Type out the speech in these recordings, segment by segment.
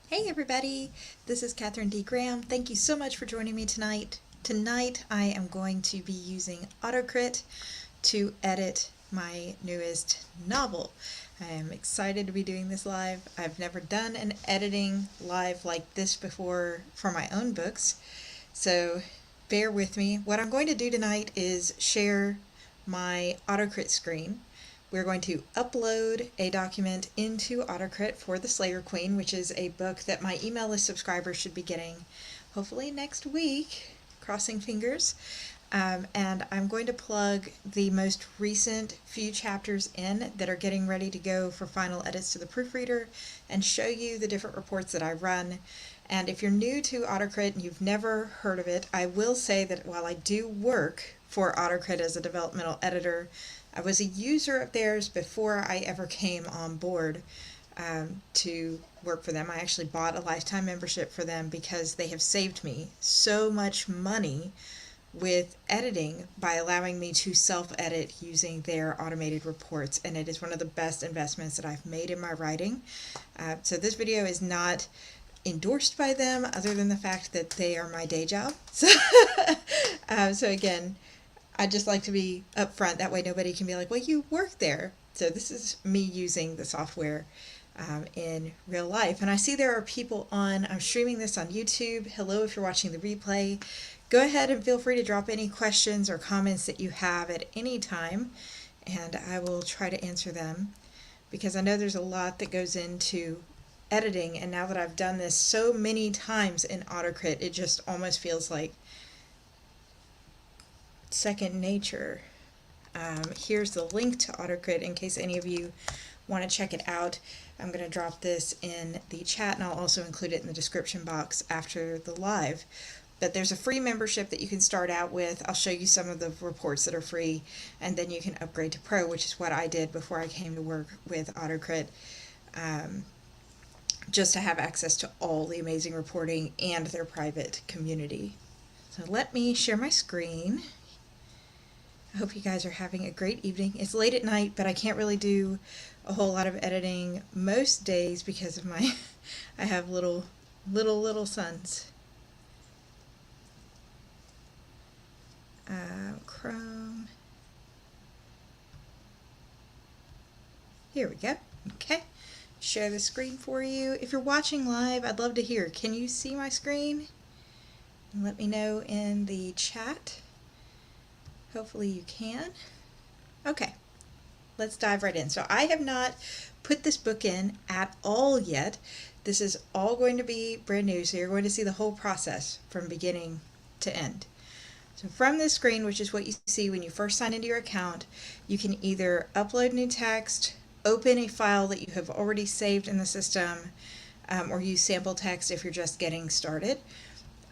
Hey everybody, this is Katherine D. Graham. Thank you so much for joining me tonight. Tonight I am going to be using AutoCrit to edit my newest novel. I am excited to be doing this live. I've never done an editing live like this before for my own books, so bear with me. What I'm going to do tonight is share my AutoCrit screen. We're going to upload a document into AutoCrit for The Slayer Queen, which is a book that my email list subscribers should be getting hopefully next week, crossing fingers. And I'm going to plug the most recent few chapters in that are getting ready to go for final edits to the proofreader and show you the different reports that I run. And if you're new to AutoCrit and you've never heard of it, I will say that while I do work for AutoCrit as a developmental editor, I was a user of theirs before I ever came on board to work for them. I actually bought a lifetime membership for them because they have saved me so much money with editing by allowing me to self-edit using their automated reports, and it is one of the best investments that I've made in my writing. So this video is not endorsed by them other than the fact that they are my day job. So again, I just like to be upfront. That way nobody can be like, well, you work there. So this is me using the software in real life. And I see there are people on, I'm streaming this on YouTube. Hello, if you're watching the replay. Go ahead and feel free to drop any questions or comments that you have at any time, and I will try to answer them, because I know there's a lot that goes into editing, and now that I've done this so many times in AutoCrit, it just almost feels like second nature. Here's the link to AutoCrit in case any of you want to check it out. I'm going to drop this in the chat, and I'll also include it in the description box after the live. But there's a free membership that you can start out with. I'll show you some of the reports that are free, and then you can upgrade to Pro, which is what I did before I came to work with AutoCrit, just to have access to all the amazing reporting and their private community. So let me share my screen. I hope you guys are having a great evening. It's late at night, but I can't really do a whole lot of editing most days because of my, I have little sons. Chrome. Here we go. Okay. Share the screen for you. If you're watching live, I'd love to hear. Can you see my screen? And let me know in the chat. Hopefully you can. Okay. Let's dive right in. So I have not put this book in at all yet. This is all going to be brand new, so you're going to see the whole process from beginning to end. So from this screen, which is what you see when you first sign into your account, you can either upload new text, open a file that you have already saved in the system, or use sample text if you're just getting started.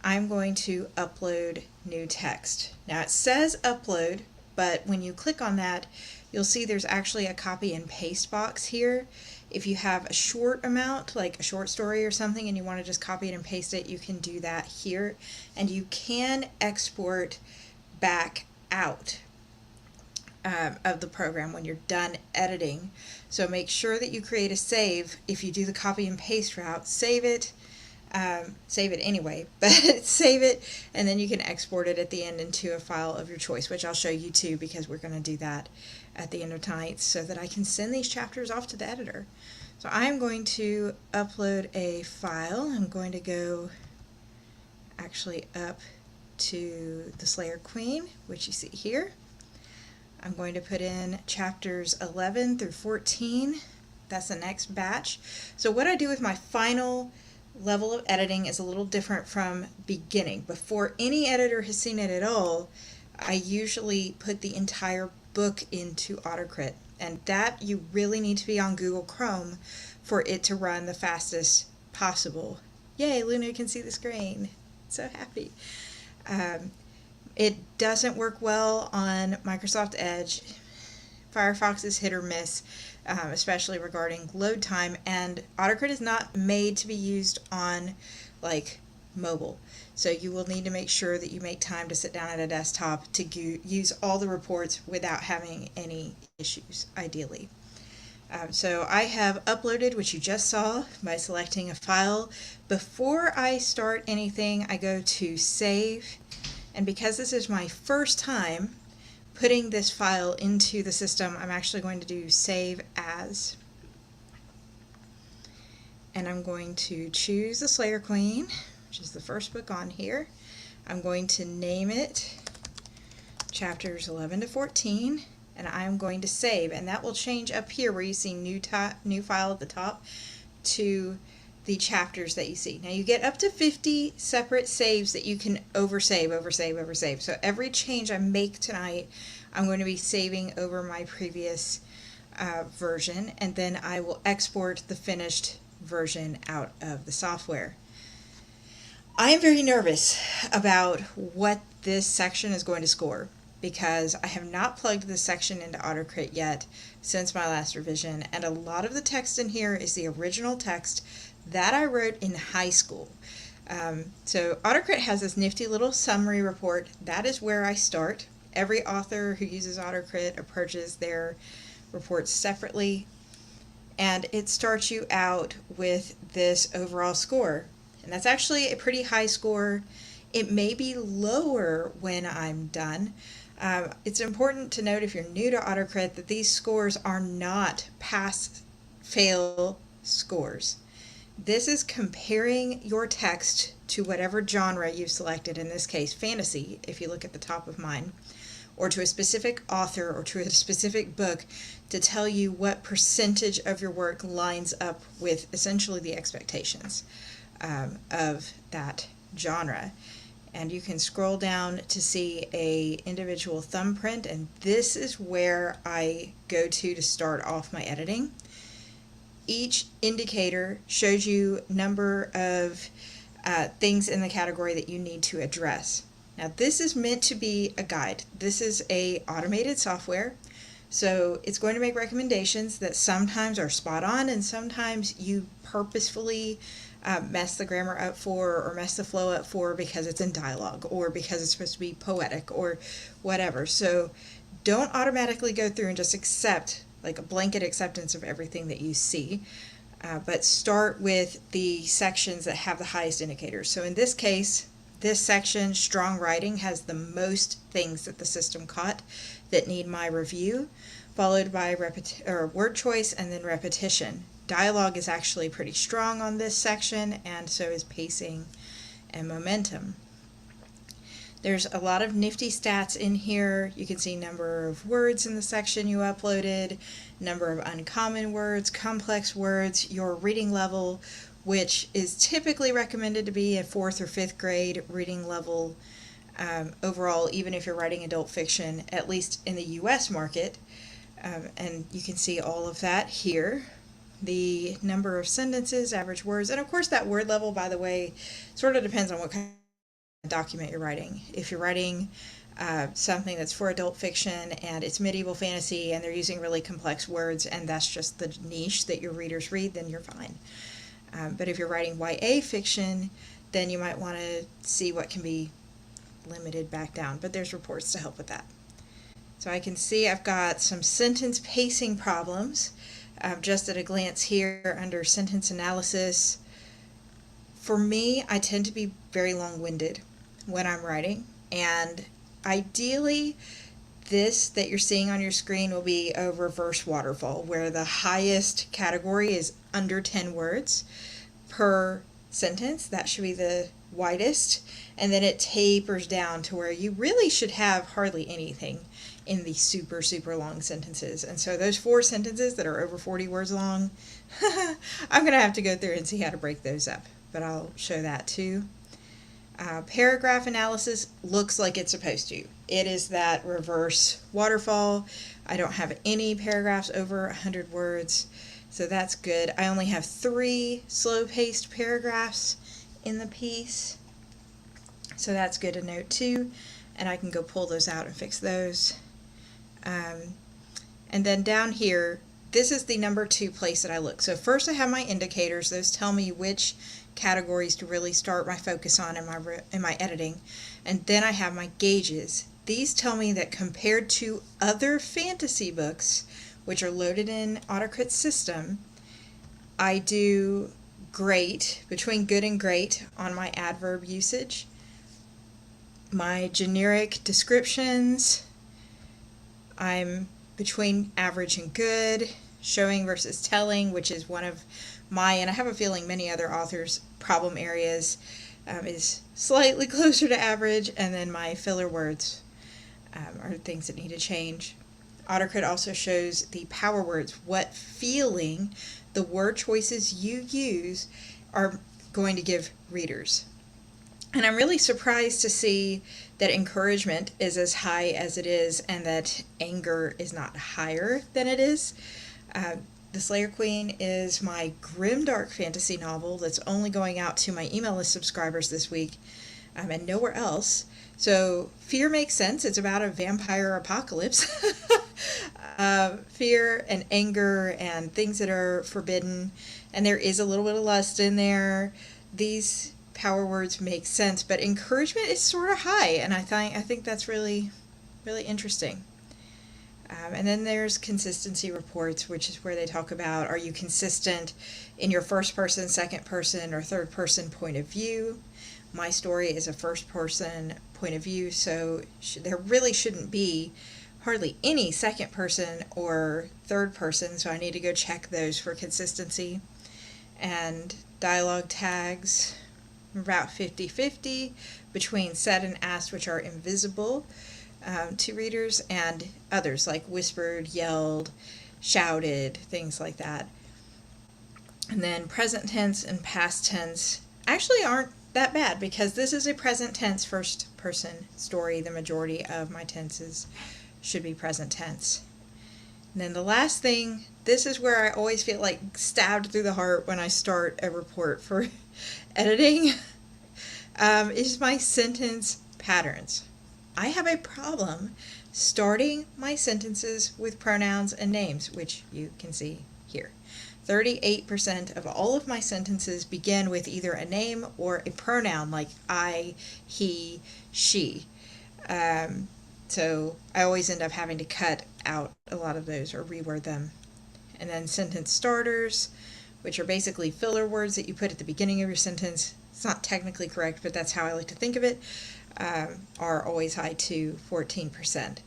I'm going to upload new text. Now it says upload, but when you click on that, you'll see there's actually a copy and paste box here. If you have a short amount, like a short story or something, and you want to just copy it and paste it, you can do that here. And you can export back out of the program when you're done editing. So make sure that you create a save. If you do the copy and paste route, save it anyway, but save it, and then you can export it at the end into a file of your choice, which I'll show you too, because we're going to do that at the end of tonight so that I can send these chapters off to the editor. So I'm going to upload a file. I'm going to go actually up to the Slayer Queen, which you see here. I'm going to put in chapters 11 through 14. That's the next batch. So what I do with my final level of editing is a little different from beginning. Before any editor has seen it at all, I usually put the entire book into AutoCrit, and that you really need to be on Google Chrome for it to run the fastest possible. Yay, Luna can see the screen. So happy. It doesn't work well on Microsoft Edge. Firefox is hit or miss, especially regarding load time, and AutoCrit is not made to be used on like mobile. So you will need to make sure that you make time to sit down at a desktop to use all the reports without having any issues, ideally. So I have uploaded, which you just saw, by selecting a file. Before I start anything, I go to Save, and because this is my first time putting this file into the system, I'm actually going to do Save As. And I'm going to choose the Slayer Queen, which is the first book on here. I'm going to name it chapters 11 to 14, and I'm going to save, and that will change up here where you see new file at the top to the chapters that you see. Now you get up to 50 separate saves that you can oversave. So every change I make tonight, I'm going to be saving over my previous version, and then I will export the finished version out of the software. I am very nervous about what this section is going to score, because I have not plugged this section into AutoCrit yet since my last revision, and a lot of the text in here is the original text that I wrote in high school. So AutoCrit has this nifty little summary report. That is where I start. Every author who uses AutoCrit approaches their reports separately, and it starts you out with this overall score. And that's actually a pretty high score. It may be lower when I'm done. It's important to note, if you're new to AutoCrit, that these scores are not pass-fail scores. This is comparing your text to whatever genre you've selected, in this case fantasy, if you look at the top of mine, or to a specific author or to a specific book, to tell you what percentage of your work lines up with essentially the expectations of that genre. And you can scroll down to see a individual thumbprint, and this is where I go to start off my editing. Each indicator shows you number of things in the category that you need to address. Now this is meant to be a guide. This is a automated software, so it's going to make recommendations that sometimes are spot on, and sometimes you purposefully mess the grammar up for, or mess the flow up for, because it's in dialogue, or because it's supposed to be poetic, or whatever. So don't automatically go through and just accept, like a blanket acceptance of everything that you see, but start with the sections that have the highest indicators. So in this case, this section, strong writing, has the most things that the system caught that need my review, followed by word choice and then repetition. Dialogue is actually pretty strong on this section, and so is pacing and momentum. There's a lot of nifty stats in here. You can see number of words in the section you uploaded, number of uncommon words, complex words, your reading level, which is typically recommended to be a 4th or 5th grade reading level overall, even if you're writing adult fiction, at least in the US market. And you can see all of that here. The number of sentences, average words, and of course that word level, by the way, sort of depends on what kind of document you're writing. If you're writing something that's for adult fiction and it's medieval fantasy and they're using really complex words and that's just the niche that your readers read, then you're fine. But if you're writing YA fiction, then you might want to see what can be limited back down, but there's reports to help with that. So I can see I've got some sentence pacing problems. Just at a glance here under sentence analysis. For me, I tend to be very long-winded when I'm writing, and ideally this that you're seeing on your screen will be a reverse waterfall, where the highest category is under 10 words per sentence. That should be the widest, and then it tapers down to where you really should have hardly anything in the super long sentences. And so those 4 sentences that are over 40 words long, I'm gonna have to go through and see how to break those up, but I'll show that too. Paragraph analysis looks like it's supposed to. It is that reverse waterfall. I don't have any paragraphs over 100 words, so that's good. I only have 3 slow-paced paragraphs in the piece, so that's good to note too, and I can go pull those out and fix those. And then down here, this is the number 2 place that I look. So first I have my indicators. Those tell me which categories to really start my focus on in my editing. And then I have my gauges. These tell me that compared to other fantasy books, which are loaded in AutoCrit's system, I do great, between good and great, on my adverb usage. My generic descriptions, I'm between average and good. Showing versus telling, which is one of my, and I have a feeling many other authors' problem areas, is slightly closer to average. And then my filler words are things that need to change. AutoCrit also shows the power words, what feeling the word choices you use are going to give readers. And I'm really surprised to see that encouragement is as high as it is and that anger is not higher than it is. The Slayer Queen is my grimdark fantasy novel that's only going out to my email list subscribers this week, and nowhere else. So fear makes sense. It's about a vampire apocalypse. Fear and anger and things that are forbidden, and there is a little bit of lust in there. These power words make sense, but encouragement is sort of high, and I think that's really, really interesting. And then there's consistency reports, which is where they talk about, are you consistent in your first person, second person, or third person point of view? My story is a first person point of view, so there really shouldn't be hardly any second person or third person, so I need to go check those for consistency. And dialogue tags, about 50-50 between said and asked, which are invisible to readers, and others like whispered, yelled, shouted, things like that. And then present tense and past tense actually aren't that bad, because this is a present tense first person story. The majority of my tenses should be present tense. And then the last thing, this is where I always feel like stabbed through the heart when I start a report for editing, is my sentence patterns. I have a problem starting my sentences with pronouns and names, which you can see here. 38% of all of my sentences begin with either a name or a pronoun like I, he, she. So I always end up having to cut out a lot of those or reword them. And then sentence starters, which are basically filler words that you put at the beginning of your sentence. It's not technically correct, but that's how I like to think of it. Are always high to 14%.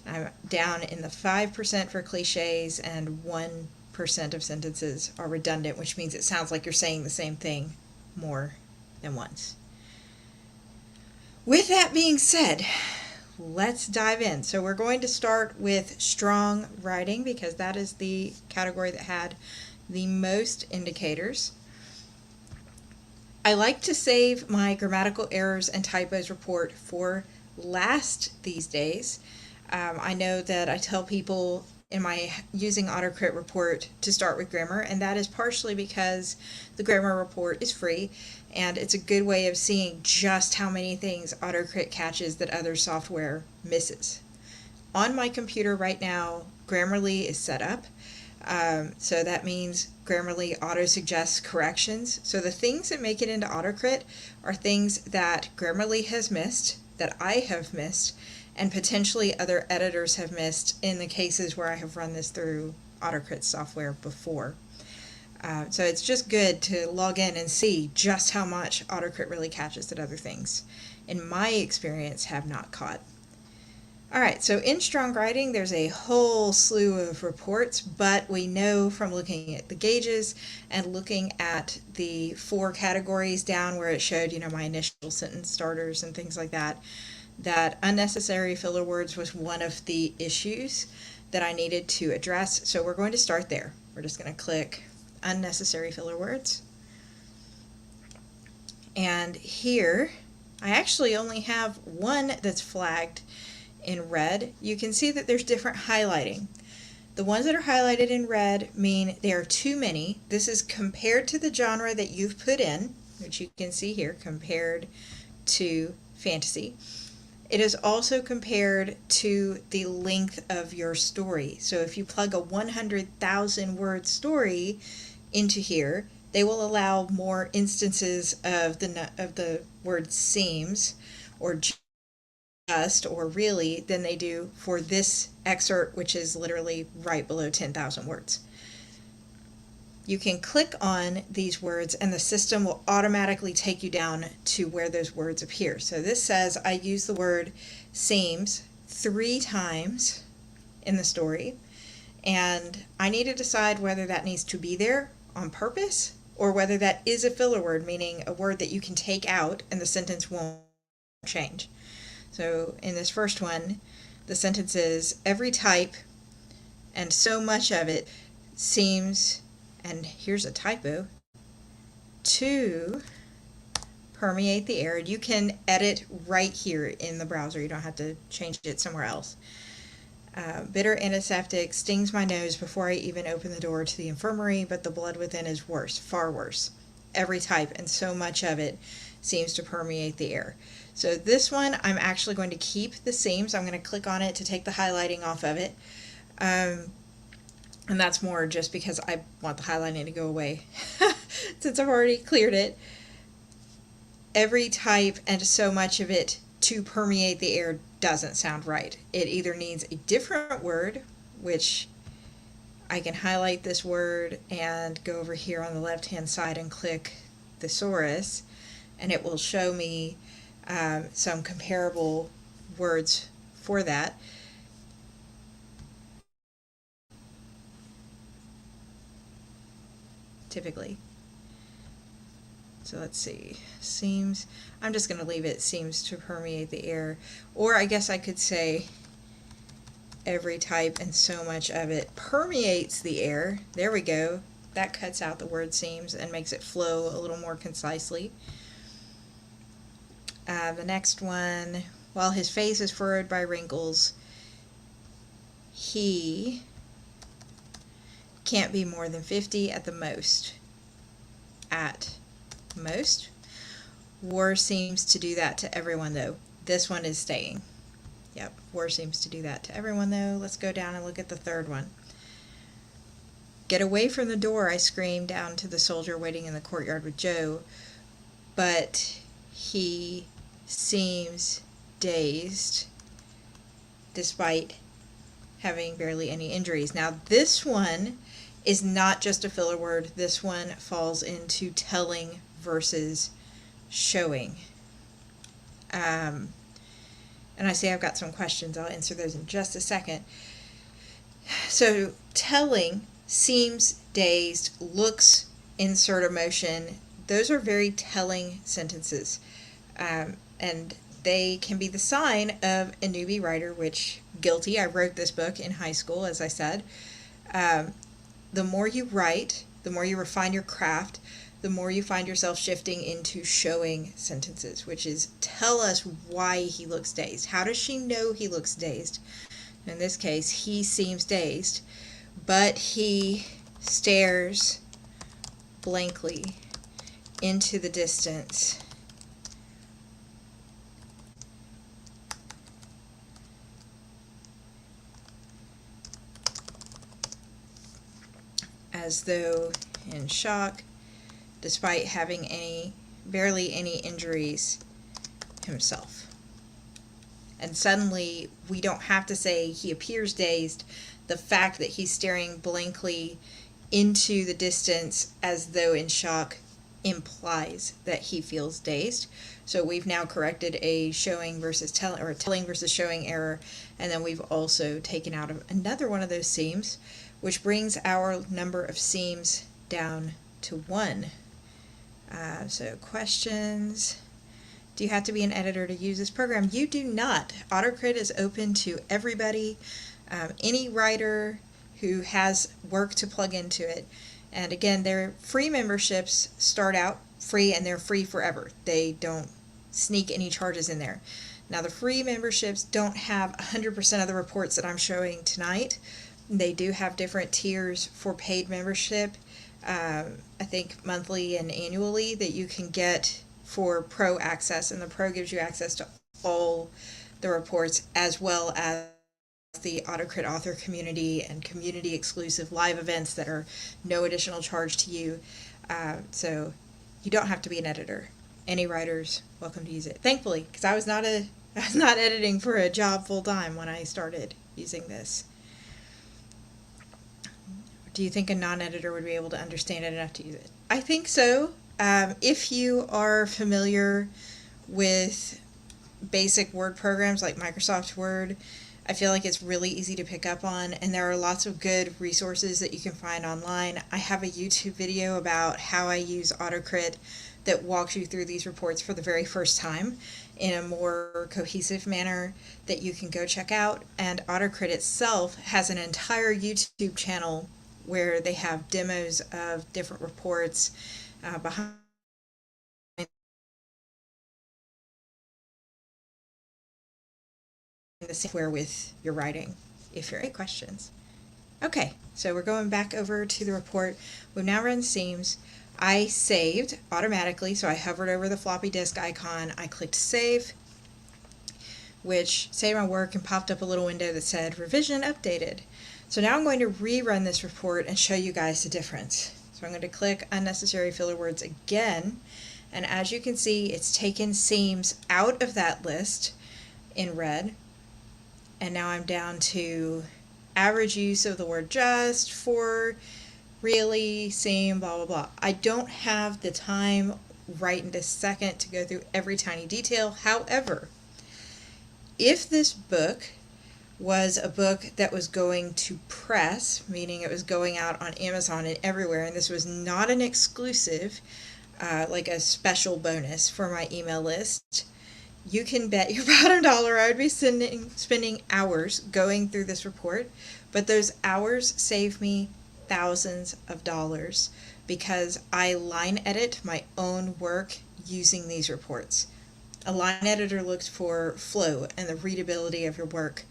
I'm down in the 5% for cliches, and 1% of sentences are redundant, which means it sounds like you're saying the same thing more than once. With that being said, let's dive in. So we're going to start with strong writing, because that is the category that had the most indicators. I like to save my grammatical errors and typos report for last these days. I know that I tell people in my using AutoCrit report to start with grammar, and that is partially because the grammar report is free, and it's a good way of seeing just how many things AutoCrit catches that other software misses. On my computer right now, Grammarly is set up. So that means Grammarly auto-suggests corrections. So the things that make it into AutoCrit are things that Grammarly has missed, that I have missed, and potentially other editors have missed in the cases where I have run this through AutoCrit software before. So it's just good to log in and see just how much AutoCrit really catches that other things, in my experience, have not caught. Alright, so in strong writing there's a whole slew of reports, but we know from looking at the gauges and looking at the 4 categories down where it showed, my initial sentence starters and things like that, that unnecessary filler words was one of the issues that I needed to address. So we're going to start there. We're just going to click unnecessary filler words. And here, I actually only have one that's flagged in red. You can see that there's different highlighting. The ones that are highlighted in red mean there are too many. This is compared to the genre that you've put in, which you can see here, compared to fantasy. It is also compared to the length of your story. So if you plug a 100,000 word story into here, they will allow more instances of the word seems or or really than they do for this excerpt, which is literally right below 10,000 words. You can click on these words and the system will automatically take you down to where those words appear. So this says I use the word seems 3 times in the story, and I need to decide whether that needs to be there on purpose or whether that is a filler word, meaning a word that you can take out and the sentence won't change. So in this first one, the sentence is every type and so much of it seems, and here's a typo, to permeate the air. You can edit right here in the browser. You don't have to change it somewhere else. Bitter antiseptic stings my nose before I even open the door to the infirmary, but the blood within is worse, far worse. Every type and so much of it seems to permeate the air. So this one, I'm actually going to keep the seams. I'm going to click on it to take the highlighting off of it. And that's more just because I want the highlighting to go away since I've already cleared it. Every type and so much of it to permeate the air doesn't sound right. It either needs a different word, which I can highlight this word and go over here on the left hand side and click thesaurus, and it will show me some comparable words for that. Typically. So let's see, seems, I'm just going to leave it seems to permeate the air, or I guess I could say every type and so much of it permeates the air. There we go. That cuts out the word seems and makes it flow a little more concisely. The next one, while his face is furrowed by wrinkles, he can't be more than 50 at the most. At most. War seems to do that to everyone though. This one is staying. Yep, war seems to do that to everyone though. Let's go down and look at the third one. Get away from the door, I screamed down to the soldier waiting in the courtyard with Joe, but he seems dazed despite having barely any injuries. Now this one is not just a filler word. This one falls into telling versus showing. And I say I've got some questions. I'll answer those in just a second. So telling, seems dazed, looks, insert emotion. Those are very telling sentences. And they can be the sign of a newbie writer, which guilty. I wrote this book in high school, as I said. The more you write, the more you refine your craft, the more you find yourself shifting into showing sentences, which is tell us why he looks dazed. How does she know he looks dazed? In this case, he seems dazed, but he stares blankly into the distance. As though in shock, despite having barely any injuries himself. And suddenly, we don't have to say he appears dazed. The fact that he's staring blankly into the distance as though in shock implies that he feels dazed. So we've now corrected a showing versus telling, or telling versus showing error, and then we've also taken out another one of those seams, which brings our number of seams down to 1. So questions. Do you have to be an editor to use this program? You do not. AutoCrit is open to everybody, any writer who has work to plug into it. And again, their free memberships start out free and they're free forever. They don't sneak any charges in there. Now the free memberships don't have 100% of the reports that I'm showing tonight. They do have different tiers for paid membership. I think monthly and annually that you can get for Pro access, and the Pro gives you access to all the reports as well as the AutoCrit author community and community exclusive live events that are no additional charge to you. So you don't have to be an editor. Any writers, welcome to use it. Thankfully, because I was not I was not editing for a job full time when I started using this. Do you think a non-editor would be able to understand it enough to use it? I think so. If you are familiar with basic Word programs like Microsoft Word, I feel like it's really easy to pick up on, and there are lots of good resources that you can find online. I have a YouTube video about how I use AutoCrit that walks you through these reports for the very first time in a more cohesive manner that you can go check out. And AutoCrit itself has an entire YouTube channel where they have demos of different reports behind the software with your writing, if you're any questions. Okay, so we're going back over to the report. We've now run seams. I saved automatically, so I hovered over the floppy disk icon. I clicked save, which saved my work and popped up a little window that said revision updated. So now I'm going to rerun this report and show you guys the difference. So I'm going to click unnecessary filler words again, and as you can see, it's taken seams out of that list in red, and now I'm down to average use of the word just, for, really, seam, blah, blah, blah. I don't have the time right in this second to go through every tiny detail. However, if this book was a book that was going to press, meaning it was going out on Amazon and everywhere, and this was not an exclusive, like a special bonus for my email list, you can bet your bottom dollar I would be spending hours going through this report, but those hours save me thousands of dollars because I line edit my own work using these reports. A line editor looks for flow and the readability of your work,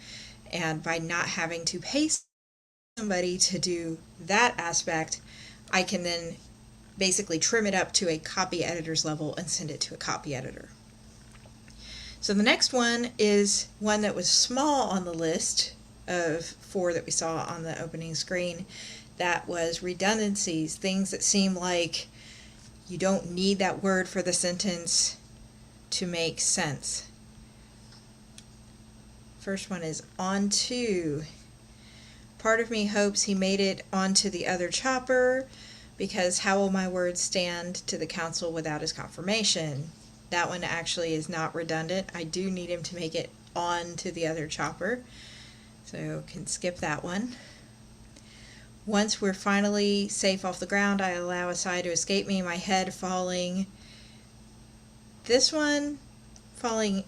and by not having to pay somebody to do that aspect, I can then basically trim it up to a copy editor's level and send it to a copy editor. So the next one is one that was small on the list of 4 that we saw on the opening screen. That was redundancies, things that seem like you don't need that word for the sentence to make sense. First one is onto. Part of me hopes he made it onto the other chopper, because how will my words stand to the council without his confirmation? That one actually is not redundant. I do need him to make it onto the other chopper, so can skip that one. Once we're finally safe off the ground, I allow a sigh to escape me, my head falling. This one, falling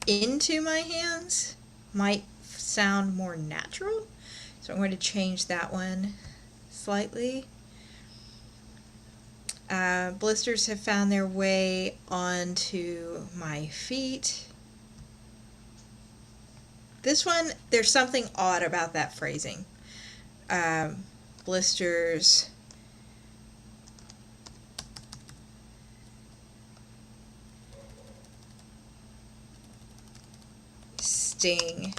into my hands, might sound more natural, so I'm going to change that one slightly. Blisters have found their way onto my feet. This one, there's something odd about that phrasing. Blisters sting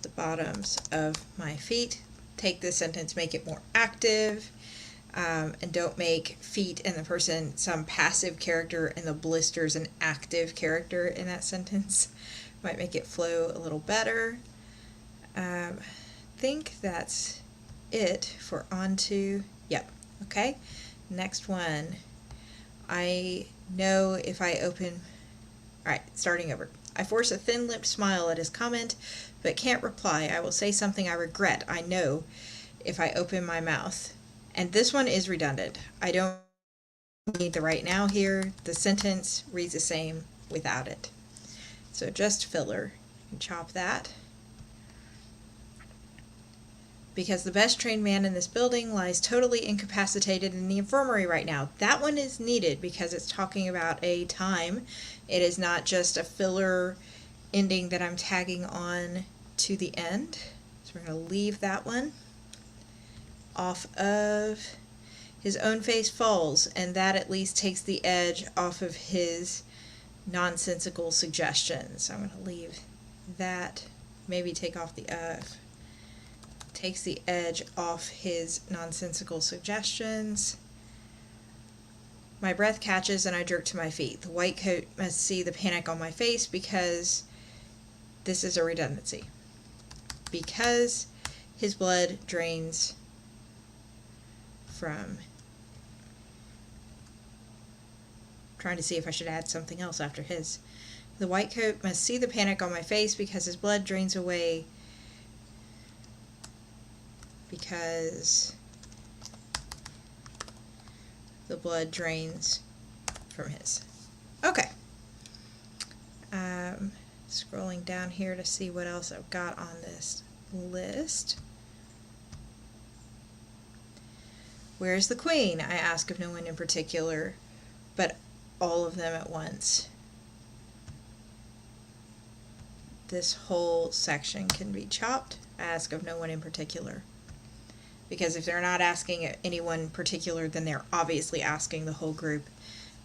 the bottoms of my feet. Take this sentence, make it more active, and don't make feet and the person some passive character and the blisters an active character in that sentence. Might make it flow a little better. Think that's it for onto. Yep. Okay. Next one. I know if I open. Alright, starting over. I force a thin-lipped smile at his comment, but can't reply. I will say something I regret, I know, if I open my mouth. And this one is redundant. I don't need the right now here. The sentence reads the same without it. So just filler. You can chop that. Because the best trained man in this building lies totally incapacitated in the infirmary right now. That one is needed because it's talking about a time. It is not just a filler ending that I'm tagging on to the end. So we're going to leave that one off of. His own face falls, and that at least takes the edge off of his nonsensical suggestions. So I'm going to leave that. Maybe take off the takes the edge off his nonsensical suggestions. My breath catches and I jerk to my feet. The white coat must see the panic on my face because this is a redundancy. Because his blood drains from... Trying to see if I should add something else after his. The white coat must see the panic on my face because his blood drains away. Because the blood drains from his. Okay. Scrolling down here to see what else I've got on this list. Where's the queen? I ask of no one in particular, but all of them at once. This whole section can be chopped. I ask of no one in particular. Because if they're not asking anyone in particular, then they're obviously asking the whole group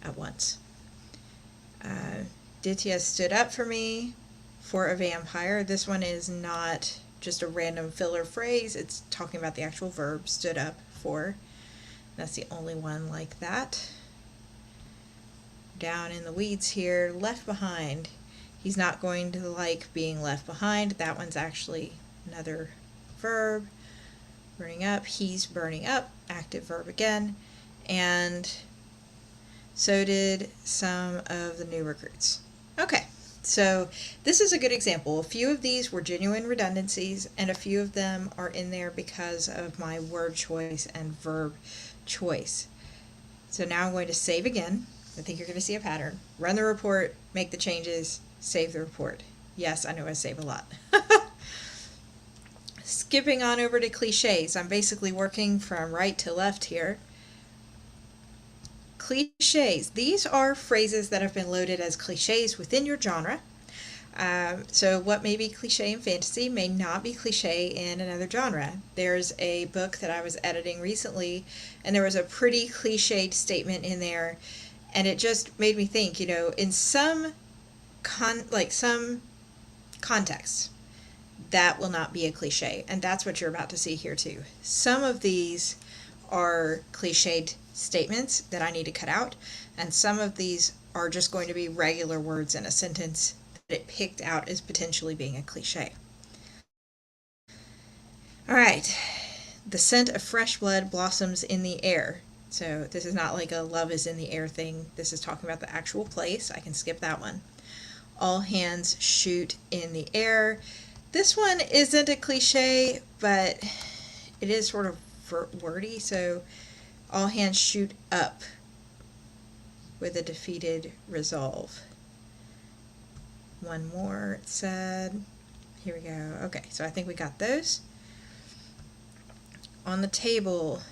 at once. Ditya stood up for me for a vampire. This one is not just a random filler phrase. It's talking about the actual verb, stood up for. That's the only one like that. Down in the weeds here, left behind. He's not going to like being left behind. That one's actually another verb. Burning up, he's burning up, active verb again. And so did some of the new recruits. Okay, so this is a good example. A few of these were genuine redundancies, and a few of them are in there because of my word choice and verb choice. So now I'm going to save again. I think you're going to see a pattern. Run the report, make the changes, save the report. Yes, I know I save a lot. Skipping on over to cliches. I'm basically working from right to left here. Cliches. These are phrases that have been loaded as cliches within your genre. So what may be cliche in fantasy may not be cliche in another genre. There's a book that I was editing recently, and there was a pretty cliched statement in there, and it just made me think, you know, in some contexts, that will not be a cliche, and that's what you're about to see here too. Some of these are cliched statements that I need to cut out, and some of these are just going to be regular words in a sentence that it picked out as potentially being a cliche. Alright, the scent of fresh blood blossoms in the air. So this is not like a love is in the air thing. This is talking about the actual place. I can skip that one. All hands shoot in the air. This one isn't a cliche, but it is sort of wordy. So all hands shoot up with a defeated resolve. One more, it said. Here we go. Okay, so I think we got those. On the table.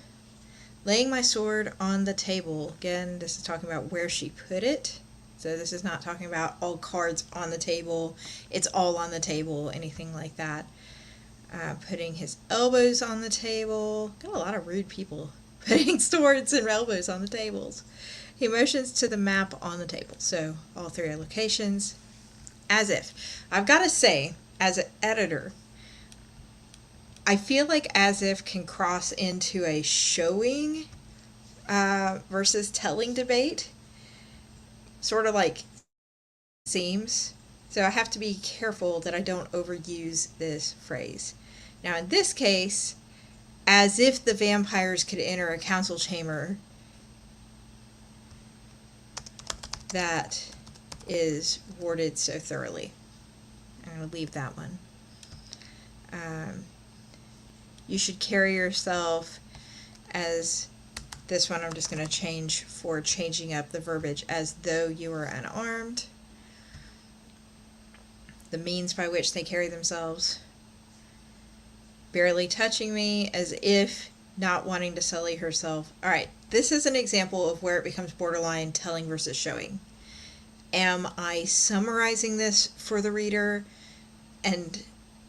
Laying my sword on the table. Again, this is talking about where she put it. So this is not talking about all cards on the table. It's all on the table, anything like that. Putting his elbows on the table. Got a lot of rude people putting swords and elbows on the tables. He motions to the map on the table. So all three locations. As if. I've got to say, as an editor, I feel like as if can cross into a showing versus telling debate. Sort of like seems. So I have to be careful that I don't overuse this phrase. Now in this case, as if the vampires could enter a council chamber, that is worded so thoroughly. I'm going to leave that one. You should carry yourself as, this one I'm just going to change for changing up the verbiage, as though you were unarmed. The means by which they carry themselves. Barely touching me, as if not wanting to sully herself. Alright, this is an example of where it becomes borderline telling versus showing. Am I summarizing this for the reader and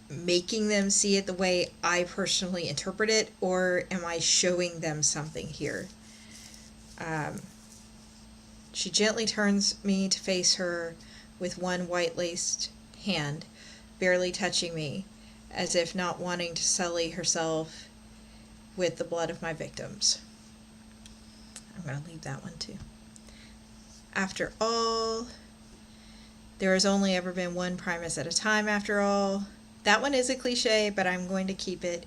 making them see it the way I personally interpret it, or am I showing them something here? She gently turns me to face her with one white-laced hand, barely touching me, as if not wanting to sully herself with the blood of my victims. I'm going to leave that one too. After all, there has only ever been one Primus at a time, after all. That one is a cliche, but I'm going to keep it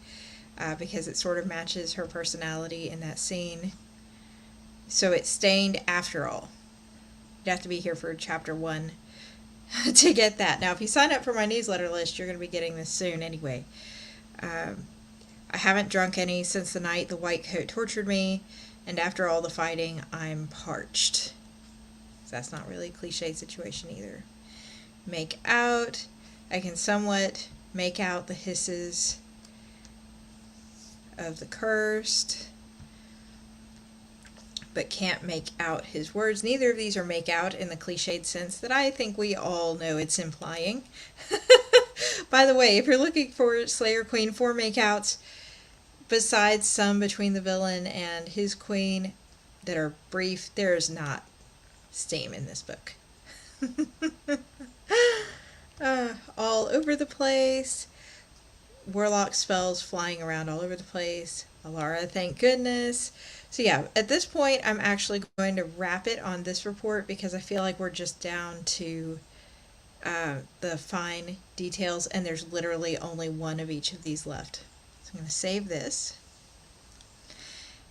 because it sort of matches her personality in that scene. So it's stained after all. You'd have to be here for chapter 1 to get that. Now, if you sign up for my newsletter list, you're going to be getting this soon anyway. I haven't drunk any since the night the white coat tortured me, and after all the fighting, I'm parched. That's not really a cliche situation either. Make out. I can somewhat make out the hisses of the cursed, but can't make out his words. Neither of these are make out in the cliched sense that I think we all know it's implying. By the way, if you're looking for Slayer Queen 4 makeouts, besides some between the villain and his queen that are brief, there's not steam in this book. All over the place. Warlock spells flying around all over the place. Alara, thank goodness. So yeah, at this point, I'm actually going to wrap it on this report because I feel like we're just down to the fine details, and there's literally only one of each of these left. So I'm going to save this,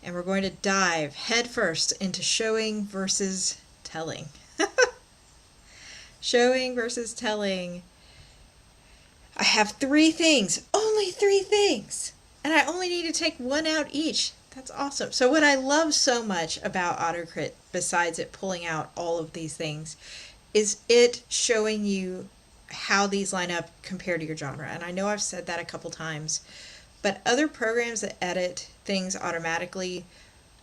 and we're going to dive headfirst into showing versus telling. Showing versus telling. I have 3 things, only 3 things, and I only need to take 1 out each. That's awesome. So what I love so much about AutoCrit, besides it pulling out all of these things, is it showing you how these line up compared to your genre. And I know I've said that a couple times, but other programs that edit things automatically,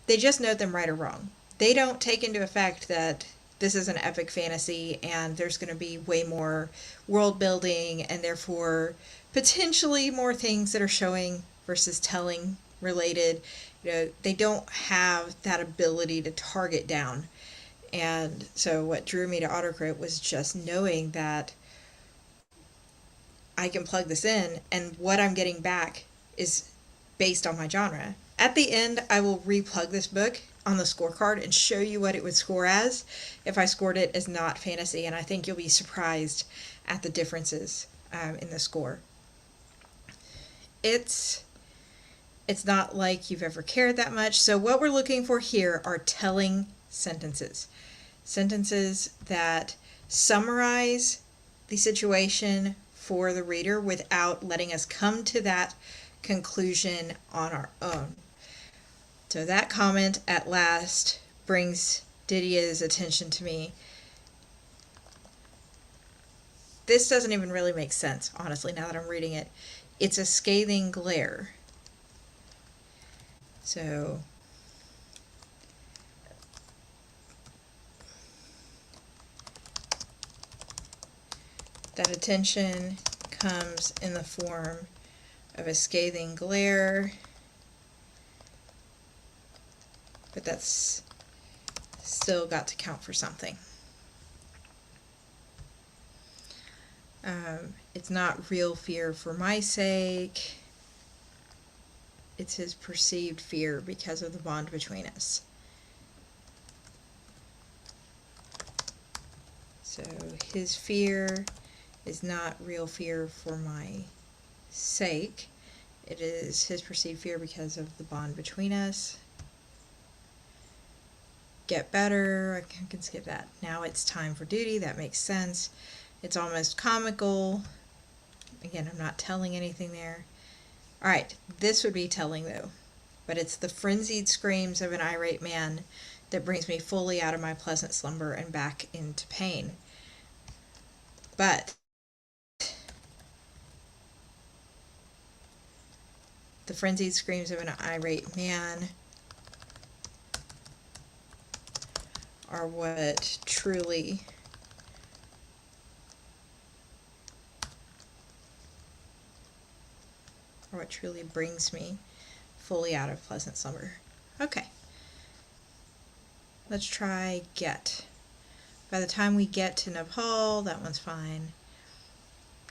they just note them right or wrong. They don't take into effect that this is an epic fantasy and there's going to be way more world building and therefore potentially more things that are showing versus telling related. You know, they don't have that ability to target down. And so what drew me to AutoCrit was just knowing that I can plug this in and what I'm getting back is based on my genre. At the end, I will replug this book on the scorecard and show you what it would score as if I scored it as not fantasy, and I think you'll be surprised at the differences in the score. It's not like you've ever cared that much. So what we're looking for here are telling sentences. Sentences that summarize the situation for the reader without letting us come to that conclusion on our own. So that comment at last brings Didier's attention to me. This doesn't even really make sense, honestly, now that I'm reading it. It's a scathing glare. So that attention comes in the form of a scathing glare, but that's still got to count for something. It's not real fear for my sake. It's his perceived fear because of the bond between us. So his fear is not real fear for my sake. It is his perceived fear because of the bond between us. Get better, I can skip that. Now it's time for duty, that makes sense. It's almost comical. Again, I'm not telling anything there. Alright, this would be telling though, but it's the frenzied screams of an irate man that brings me fully out of my pleasant slumber and back into pain. But the frenzied screams of an irate man are what truly brings me fully out of pleasant slumber. Okay. Let's try get. By the time we get to Nepal, that one's fine.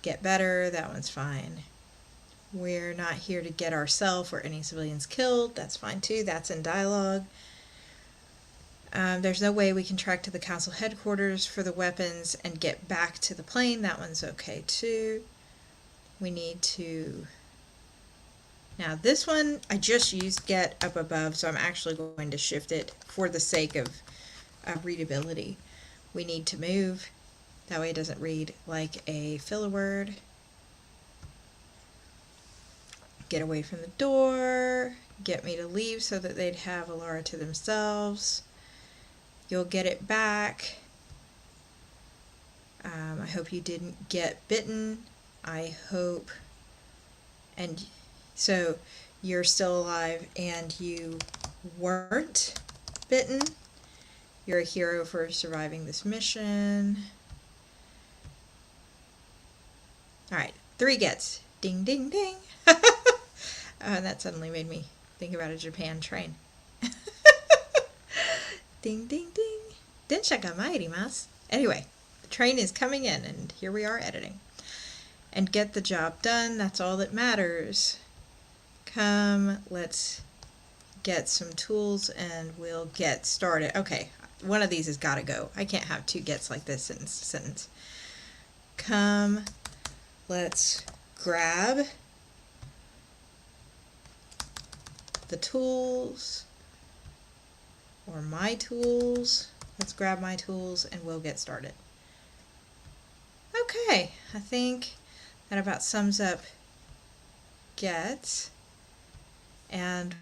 Get better, that one's fine. We're not here to get ourselves or any civilians killed, that's fine too, that's in dialogue. There's no way we can track to the council headquarters for the weapons and get back to the plane. That one's okay too. We need to... Now this one, I just used get up above, so I'm actually going to shift it for the sake of readability. We need to move. That way it doesn't read like a filler word. Get away from the door. Get me to leave so that they'd have Alara to themselves. You'll get it back. I hope you didn't get bitten. I hope. And so you're still alive and you weren't bitten. You're a hero for surviving this mission. Alright, 3 gets. Ding, ding, ding. And that suddenly made me think about a Japan train. Ding, ding, ding. Densha ga mairimasu. Anyway, the train is coming in, and here we are editing. And get the job done. That's all that matters. Come, let's get some tools, and we'll get started. Okay, one of these has got to go. I can't have 2 gets like this in sentence. Come, let's grab the tools. Or my tools. Let's grab my tools and we'll get started. Okay, I think that about sums up get. And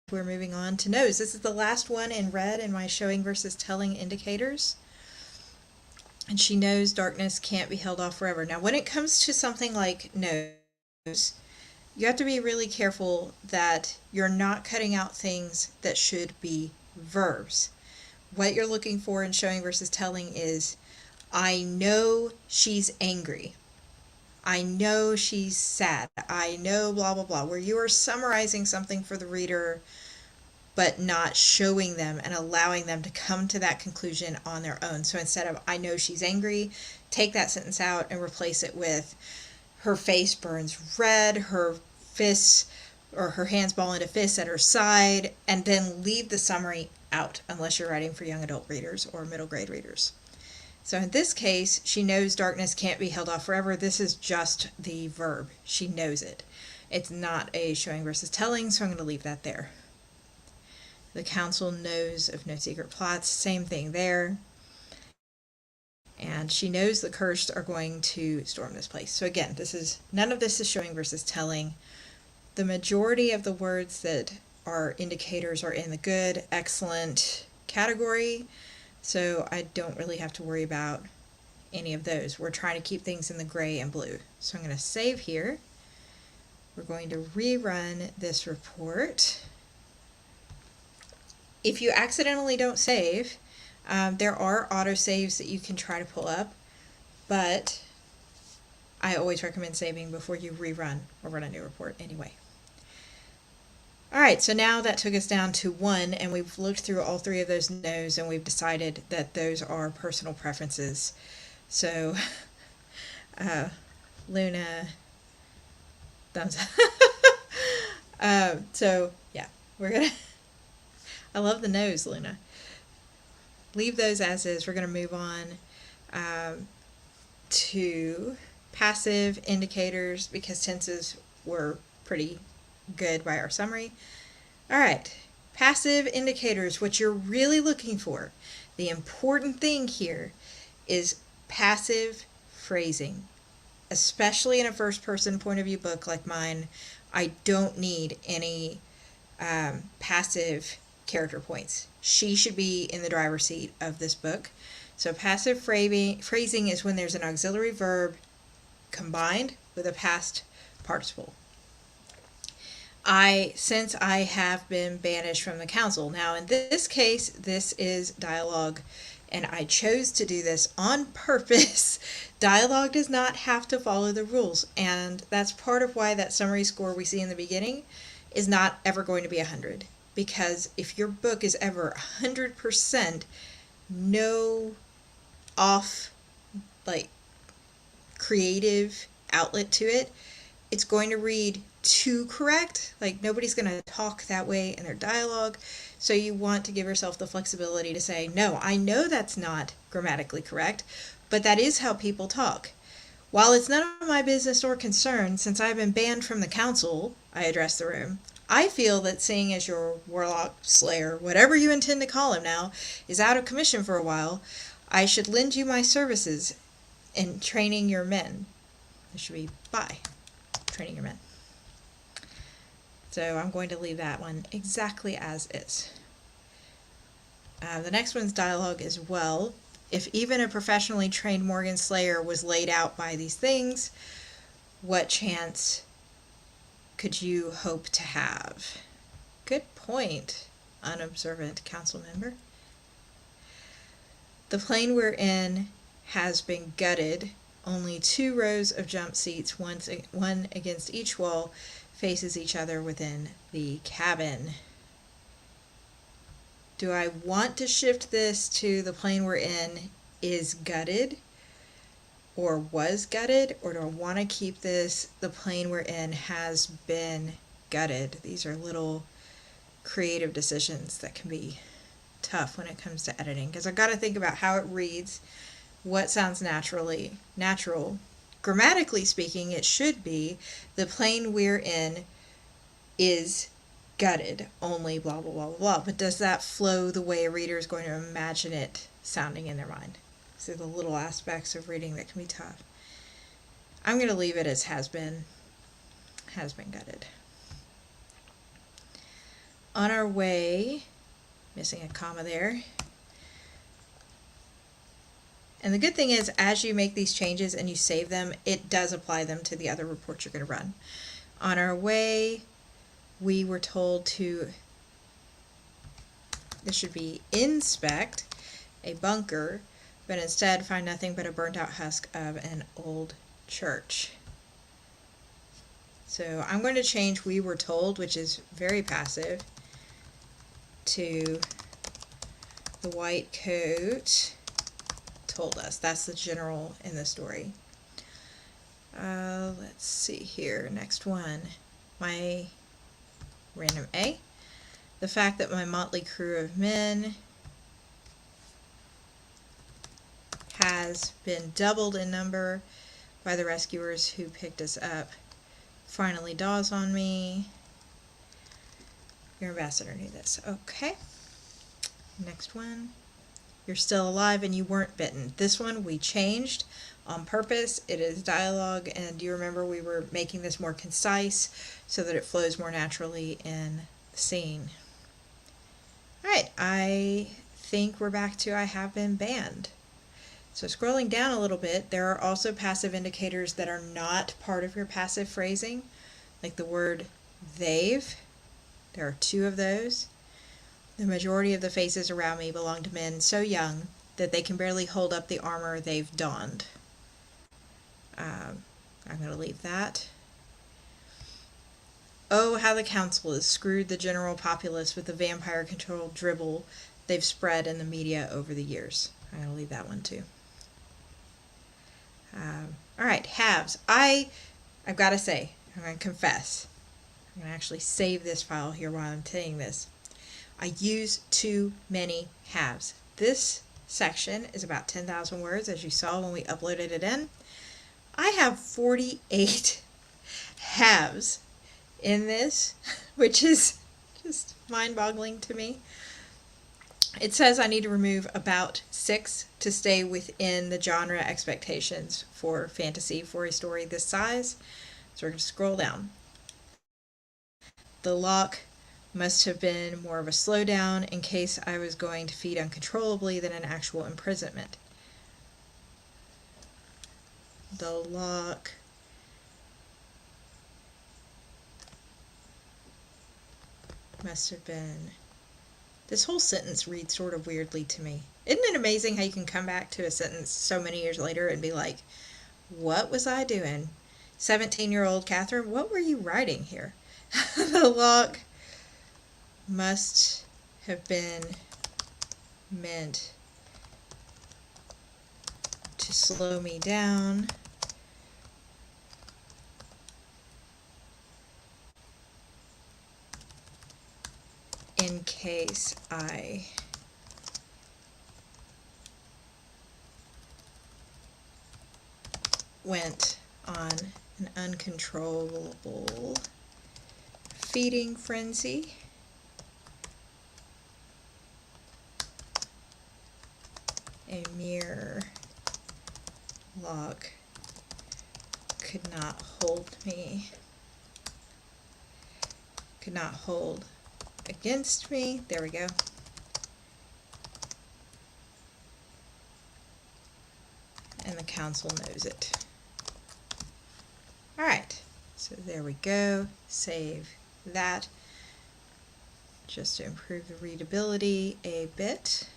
we're moving on to knows. This is the last one in red in my showing versus telling indicators. And she knows darkness can't be held off forever. Now, when it comes to something like knows, you have to be really careful that you're not cutting out things that should be verbs. What you're looking for in showing versus telling is, I know she's angry. I know she's sad. I know blah, blah, blah. Where you are summarizing something for the reader, but not showing them and allowing them to come to that conclusion on their own. So instead of, I know she's angry, take that sentence out and replace it with, her face burns red, her fists or her hands ball into fists at her side, and then leave the summary out unless you're writing for young adult readers or middle grade readers. So in this case, she knows darkness can't be held off forever. This is just the verb. She knows it. It's not a showing versus telling, so I'm going to leave that there. The council knows of no secret plots. Same thing there. And she knows the cursed are going to storm this place. So again, none of this is showing versus telling. The majority of the words that are indicators are in the good, excellent category, so I don't really have to worry about any of those. We're trying to keep things in the gray and blue. So I'm going to save here. We're going to rerun this report. If you accidentally don't save, there are autosaves that you can try to pull up, but I always recommend saving before you rerun or run a new report anyway. Alright, so now that took us down to 1, and we've looked through all 3 of those no's, and we've decided that those are personal preferences. So, Luna, thumbs up. So, yeah, we're going to, I love the no's, Luna. Leave those as is. We're going to move on to passive indicators because tenses were pretty good by our summary. All right, passive indicators, what you're really looking for. The important thing here is passive phrasing, especially in a first person point of view book like mine. I don't need any passive character points. She should be in the driver's seat of this book. So passive phrasing is when there's an auxiliary verb combined with a past participle. Since I have been banished from the council. Now in this case, this is dialogue, and I chose to do this on purpose. Dialogue does not have to follow the rules, and that's part of why that summary score we see in the beginning is not ever going to be 100. Because if your book is ever 100%, no off, like, creative outlet to it, it's going to read too correct. Like, nobody's going to talk that way in their dialogue. So you want to give yourself the flexibility to say, no, I know that's not grammatically correct, but that is how people talk. While it's none of my business or concern, since I've been banned from the council, I address the room, I feel that seeing as your warlock, slayer, whatever you intend to call him now, is out of commission for a while, I should lend you my services in training your men. It should be by training your men. So I'm going to leave that one exactly as is. The next one's dialogue as well. If even a professionally trained Morgan Slayer was laid out by these things, what chance could you hope to have? Good point, unobservant council member. The plane we're in has been gutted. Only 2 rows of jump seats, one against each wall, faces each other within the cabin. Do I want to shift this to the plane we're in is gutted or was gutted, or do I want to keep this the plane we're in has been gutted? These are little creative decisions that can be tough when it comes to editing, because I've got to think about how it reads, what sounds natural. Grammatically speaking, it should be the plane we're in is gutted, only blah, blah, blah, blah, blah. But does that flow the way a reader is going to imagine it sounding in their mind? So the little aspects of reading that can be tough. I'm going to leave it as has been gutted. On our way, missing a comma there. And the good thing is, as you make these changes and you save them, it does apply them to the other reports you're going to run. On our way, we were told to, this should be inspect a bunker, but instead find nothing but a burnt out husk of an old church. So I'm going to change we were told, which is very passive, to the white coat told us. That's the general in the story. Let's see here. Next one. My random A. The fact that my motley crew of men has been doubled in number by the rescuers who picked us up finally daws on me. Your ambassador knew this. Okay. Next one. You're still alive and you weren't bitten. This one we changed on purpose. It is dialogue, and you remember we were making this more concise so that it flows more naturally in the scene. Alright, I think we're back to I have been banned. So scrolling down a little bit, there are also passive indicators that are not part of your passive phrasing, like the word they've. There are 2 of those. The majority of the faces around me belong to men so young that they can barely hold up the armor they've donned. I'm going to leave that. Oh, how the council has screwed the general populace with the vampire-controlled dribble they've spread in the media over the years. I'm going to leave that one too. Alright, halves. I've got to say, I'm going to confess. I'm going to actually save this file here while I'm saying this. I use too many halves. This section is about 10,000 words, as you saw when we uploaded it in. I have 48 halves in this, which is just mind-boggling to me. It says I need to remove about 6 to stay within the genre expectations for fantasy for a story this size. So we're going to scroll down. The lock must have been more of a slowdown in case I was going to feed uncontrollably than an actual imprisonment. The lock must have been... This whole sentence reads sort of weirdly to me. Isn't it amazing how you can come back to a sentence so many years later and be like, what was I doing? 17-year-old Katherine, what were you writing here? The lock must have been meant to slow me down in case I went on an uncontrollable feeding frenzy. A mere lock could not hold me, could not hold against me. There we go. And the council knows it. All right, so there we go. Save that just to improve the readability a bit.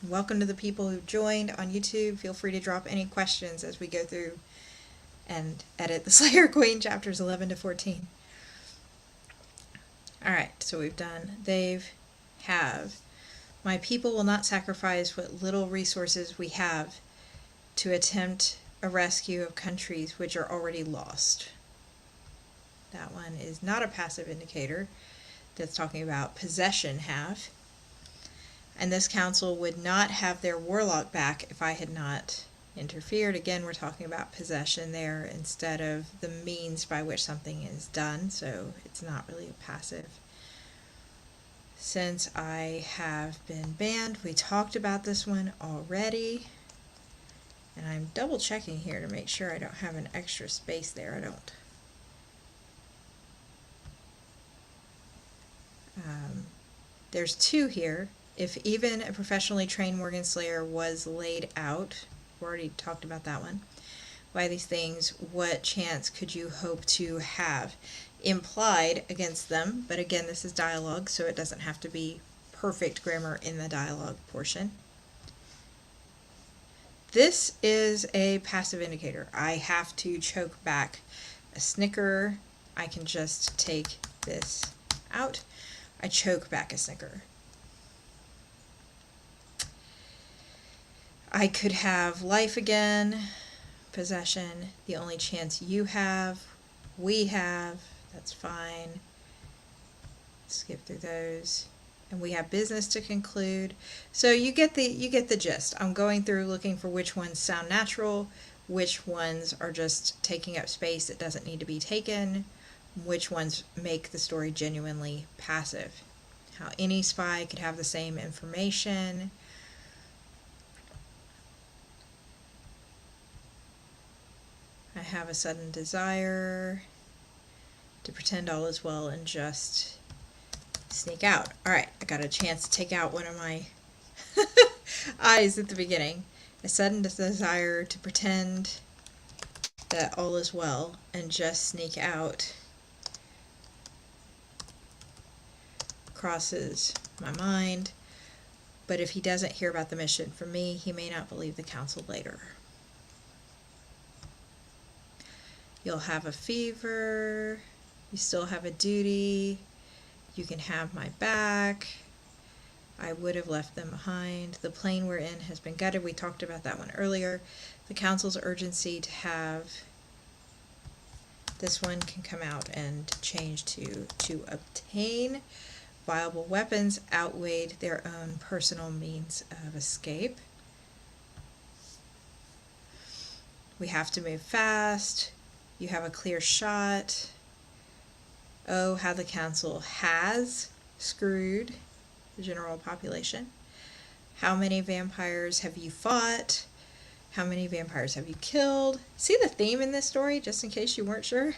Welcome to the people who've joined on YouTube. Feel free to drop any questions as we go through and edit the Slayer Queen chapters 11 to 14. All right, so we've done have. My people will not sacrifice what little resources we have to attempt a rescue of countries which are already lost. That one is not a passive indicator. That's talking about possession have. And this council would not have their warlock back if I had not interfered. Again, we're talking about possession there instead of the means by which something is done, so it's not really a passive. Since I have been banned, we talked about this one already. And I'm double checking here to make sure I don't have an extra space there. I don't. There's two here. If even a professionally trained Morgan Slayer was laid out, we already talked about that one. By these things, what chance could you hope to have? Implied against them, but again, this is dialogue, so it doesn't have to be perfect grammar in the dialogue portion. This is a passive indicator. I have to choke back a snicker. I can just take this out. I choke back a snicker. I could have life again, possession, the only chance you have, we have, that's fine. Skip through those. And we have business to conclude. So you get the gist. I'm going through looking for which ones sound natural, which ones are just taking up space that doesn't need to be taken, which ones make the story genuinely passive. How any spy could have the same information. I have a sudden desire to pretend all is well and just sneak out. Alright, I got a chance to take out one of my eyes at the beginning. A sudden desire to pretend that all is well and just sneak out crosses my mind. But if he doesn't hear about the mission from me, he may not believe the council later. You'll have a fever. You still have a duty. You can have my back. I would have left them behind. The plane we're in has been gutted. We talked about that one earlier. The council's urgency to have this one can come out and change to obtain viable weapons outweighed their own personal means of escape. We have to move fast. You have a clear shot. Oh, how the council has screwed the general population. How many vampires have you fought? How many vampires have you killed? See the theme in this story, just in case you weren't sure?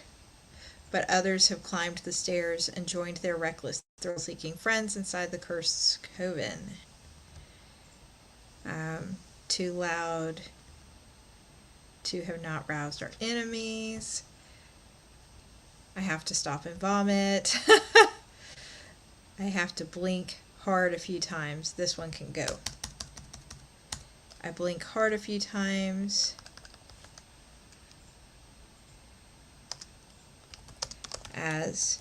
But others have climbed the stairs and joined their reckless, thrill-seeking friends inside the cursed coven. Too loud to have not roused our enemies. I have to stop and vomit. I have to blink hard a few times. This one can go. I blink hard a few times. As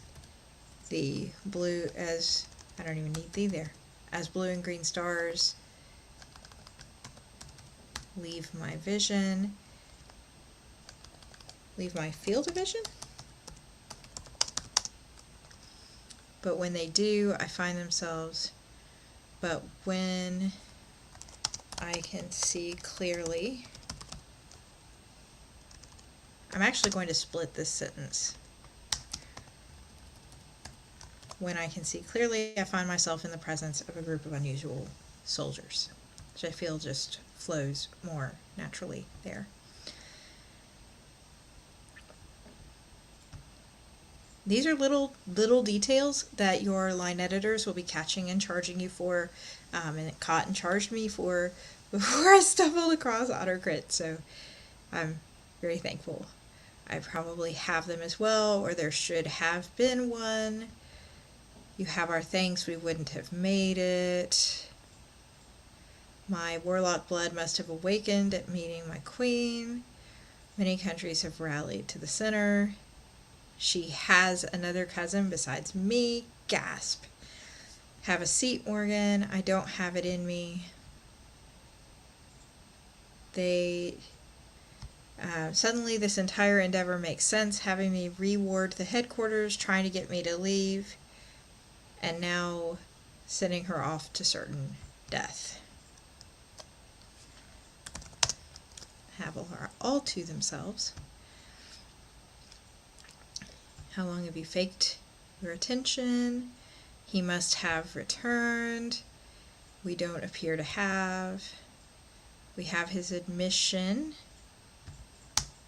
the blue, as, I don't even need the there. As blue and green stars leave my vision. Leave my field of vision? but when they do, I find themselves, but when I can see clearly. I'm actually going to split this sentence. When I can see clearly, I find myself in the presence of a group of unusual soldiers, which I feel just flows more naturally there. These are little details that your line editors will be catching and charging you for, and it caught and charged me for before I stumbled across AutoCrit, so I'm very thankful. I probably have them as well, or there should have been one. You have our thanks, we wouldn't have made it. My warlock blood must have awakened at meeting my queen. Many countries have rallied to the center. She has another cousin besides me. Gasp. Have a seat, Morgan. I don't have it in me. Suddenly this entire endeavor makes sense, having me reward the headquarters, trying to get me to leave, and now sending her off to certain death. Havel are all to themselves. How long have you faked your attention? He must have returned. We don't appear to have. We have his admission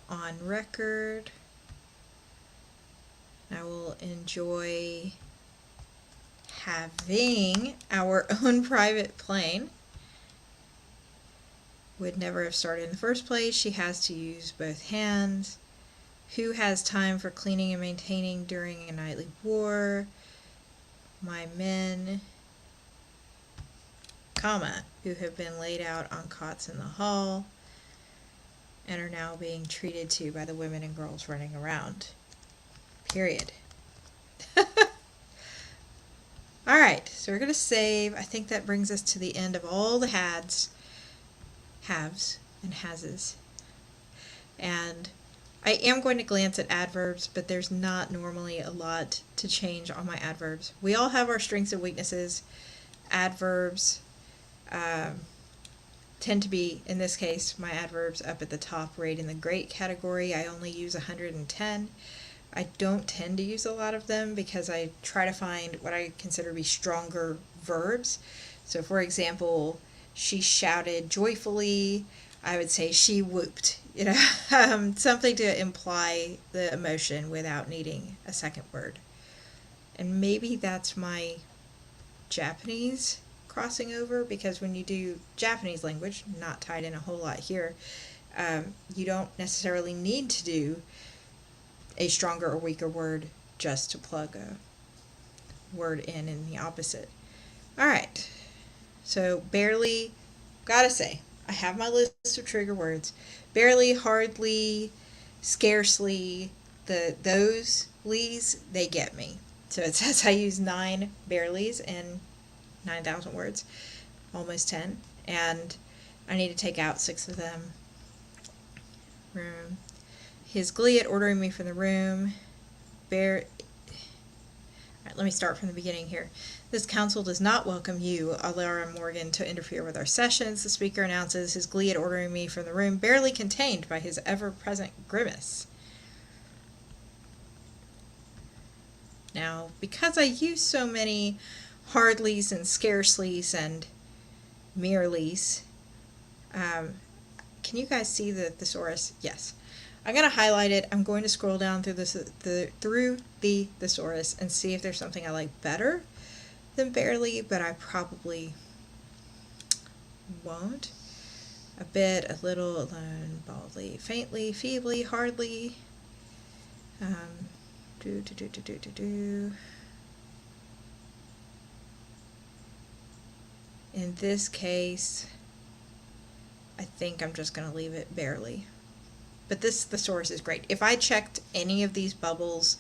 on record. I will enjoy having our own private plane. Would never have started in the first place. She has to use both hands. Who has time for cleaning and maintaining during a nightly war? My men, comma, who have been laid out on cots in the hall and are now being treated to by the women and girls running around. Period. Alright, so we're going to save. I think that brings us to the end of all the haves, and hases. And I am going to glance at adverbs, but there's not normally a lot to change on my adverbs. We all have our strengths and weaknesses. Adverbs tend to be, in this case, my adverbs up at the top right in the great category. I only use 110. I don't tend to use a lot of them because I try to find what I consider to be stronger verbs. So for example, she shouted joyfully. I would say she whooped, something to imply the emotion without needing a second word. And maybe that's my Japanese crossing over, because when you do Japanese language, not tied in a whole lot here, you don't necessarily need to do a stronger or weaker word just to plug a word in the opposite. Alright, so barely, gotta say, I have my list of trigger words. Barely, hardly, scarcely, those lees, they get me. So it says I use 9 barelys in 9,000 words, almost 10, and I need to take out 6 of them. Room. His glee at ordering me from the room. Alright, let me start from the beginning here. This council does not welcome you, Alara Morgan, to interfere with our sessions. The speaker announces his glee at ordering me from the room, barely contained by his ever-present grimace. Now, because I use so many hardlys and scarcelys and merelys, can you guys see the thesaurus? Yes. I'm going to highlight it. I'm going to scroll down through the thesaurus and see if there's something I like better than barely, but I probably won't. A bit, a little, alone, baldly, faintly, feebly, hardly. In this case, I think I'm just going to leave it barely. But the source is great. If I checked any of these bubbles,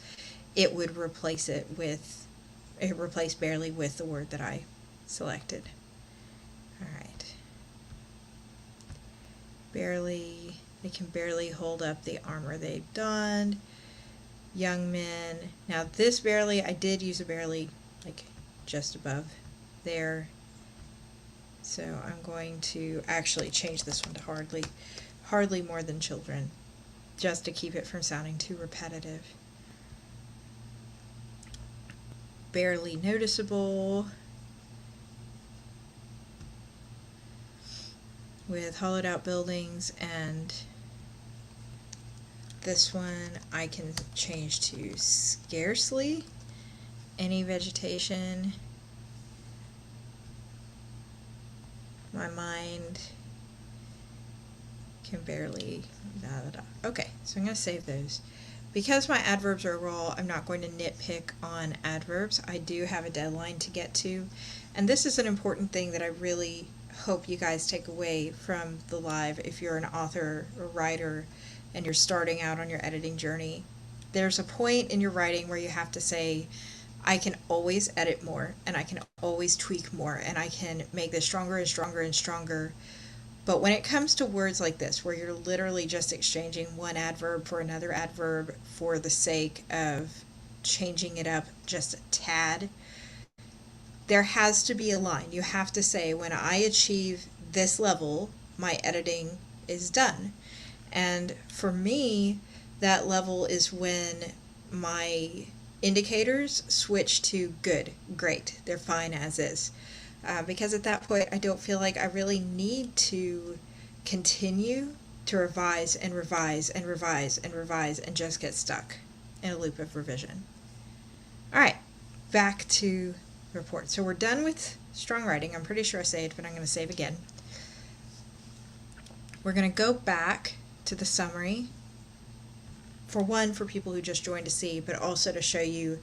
it would replace barely with the word that I selected. Alright. Barely, they can barely hold up the armor they've donned. Young men. Now this barely, I did use a barely like just above there. So I'm going to actually change this one to hardly more than children, just to keep it from sounding too repetitive. Barely noticeable with hollowed out buildings, and this one I can change to scarcely any vegetation. My mind can barely, okay, so I'm going to save those. Because my adverbs are raw, I'm not going to nitpick on adverbs. I do have a deadline to get to, and this is an important thing that I really hope you guys take away from the live if you're an author or writer and you're starting out on your editing journey. There's a point in your writing where you have to say, I can always edit more, and I can always tweak more, and I can make this stronger and stronger and stronger. But when it comes to words like this, where you're literally just exchanging one adverb for another adverb for the sake of changing it up just a tad, there has to be a line. You have to say, when I achieve this level, my editing is done. And for me, that level is when my indicators switch to good, great, they're fine as is. Because at that point, I don't feel like I really need to continue to revise and revise and revise and revise and just get stuck in a loop of revision. All right, back to the report. So we're done with strong writing. I'm pretty sure I saved, but I'm going to save again. We're going to go back to the summary. For one, for people who just joined to see, but also to show you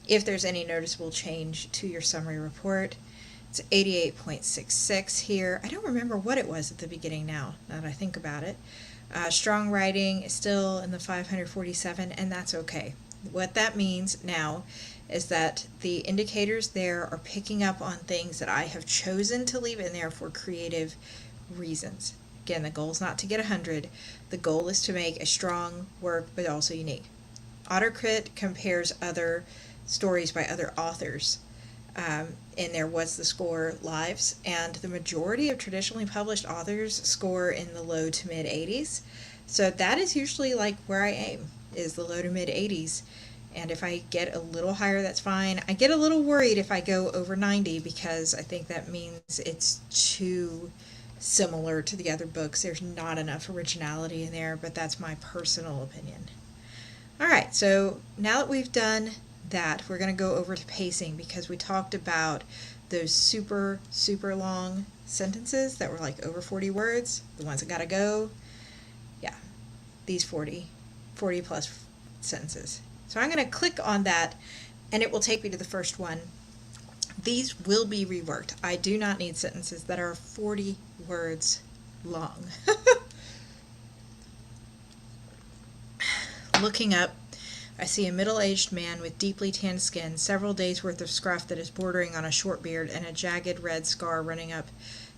if there's any noticeable change to your summary report. It's 88.66 here. I don't remember what it was at the beginning now that I think about it. Strong writing is still in the 547, and that's okay. What that means now is that the indicators there are picking up on things that I have chosen to leave in there for creative reasons. Again, the goal is not to get 100. The goal is to make a strong work, but also unique. AutoCrit compares other stories by other authors. In their What's the Score lives, and the majority of traditionally published authors score in the low to mid 80s. So that is usually like where I aim, is the low to mid 80s. And if I get a little higher, that's fine. I get a little worried if I go over 90 because I think that means it's too similar to the other books. There's not enough originality in there, but that's my personal opinion. All right, so now that we've done that, we're going to go over to pacing because we talked about those super long sentences that were like over 40 words, the ones that gotta go. Yeah, these 40 plus sentences. So I'm going to click on that and it will take me to the first one. These will be reworked. I do not need sentences that are 40 words long. Looking up, I see a middle-aged man with deeply tanned skin, several days' worth of scruff that is bordering on a short beard, and a jagged red scar running up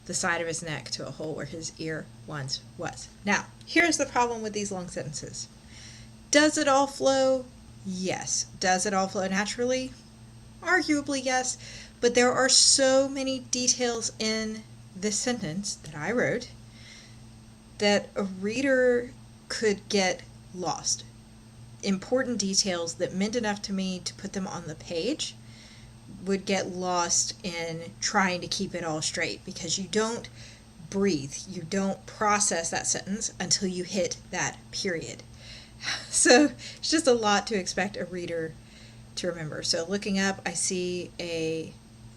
the side of his neck to a hole where his ear once was. Now, here's the problem with these long sentences. Does it all flow? Yes. Does it all flow naturally? Arguably, yes. But there are so many details in this sentence that I wrote that a reader could get lost. Important details that meant enough to me to put them on the page would get lost in trying to keep it all straight because you don't breathe, you don't process that sentence until you hit that period. So it's just a lot to expect a reader to remember. So looking up, I see a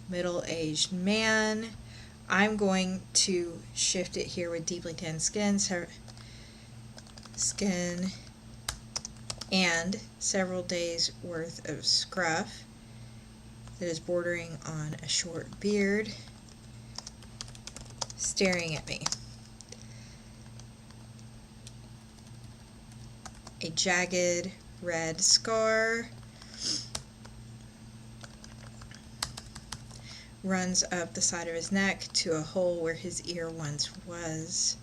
middle-aged man. I'm going to shift it here with deeply tanned skin and several days worth of scruff that is bordering on a short beard staring at me. A jagged red scar runs up the side of his neck to a hole where his ear once was.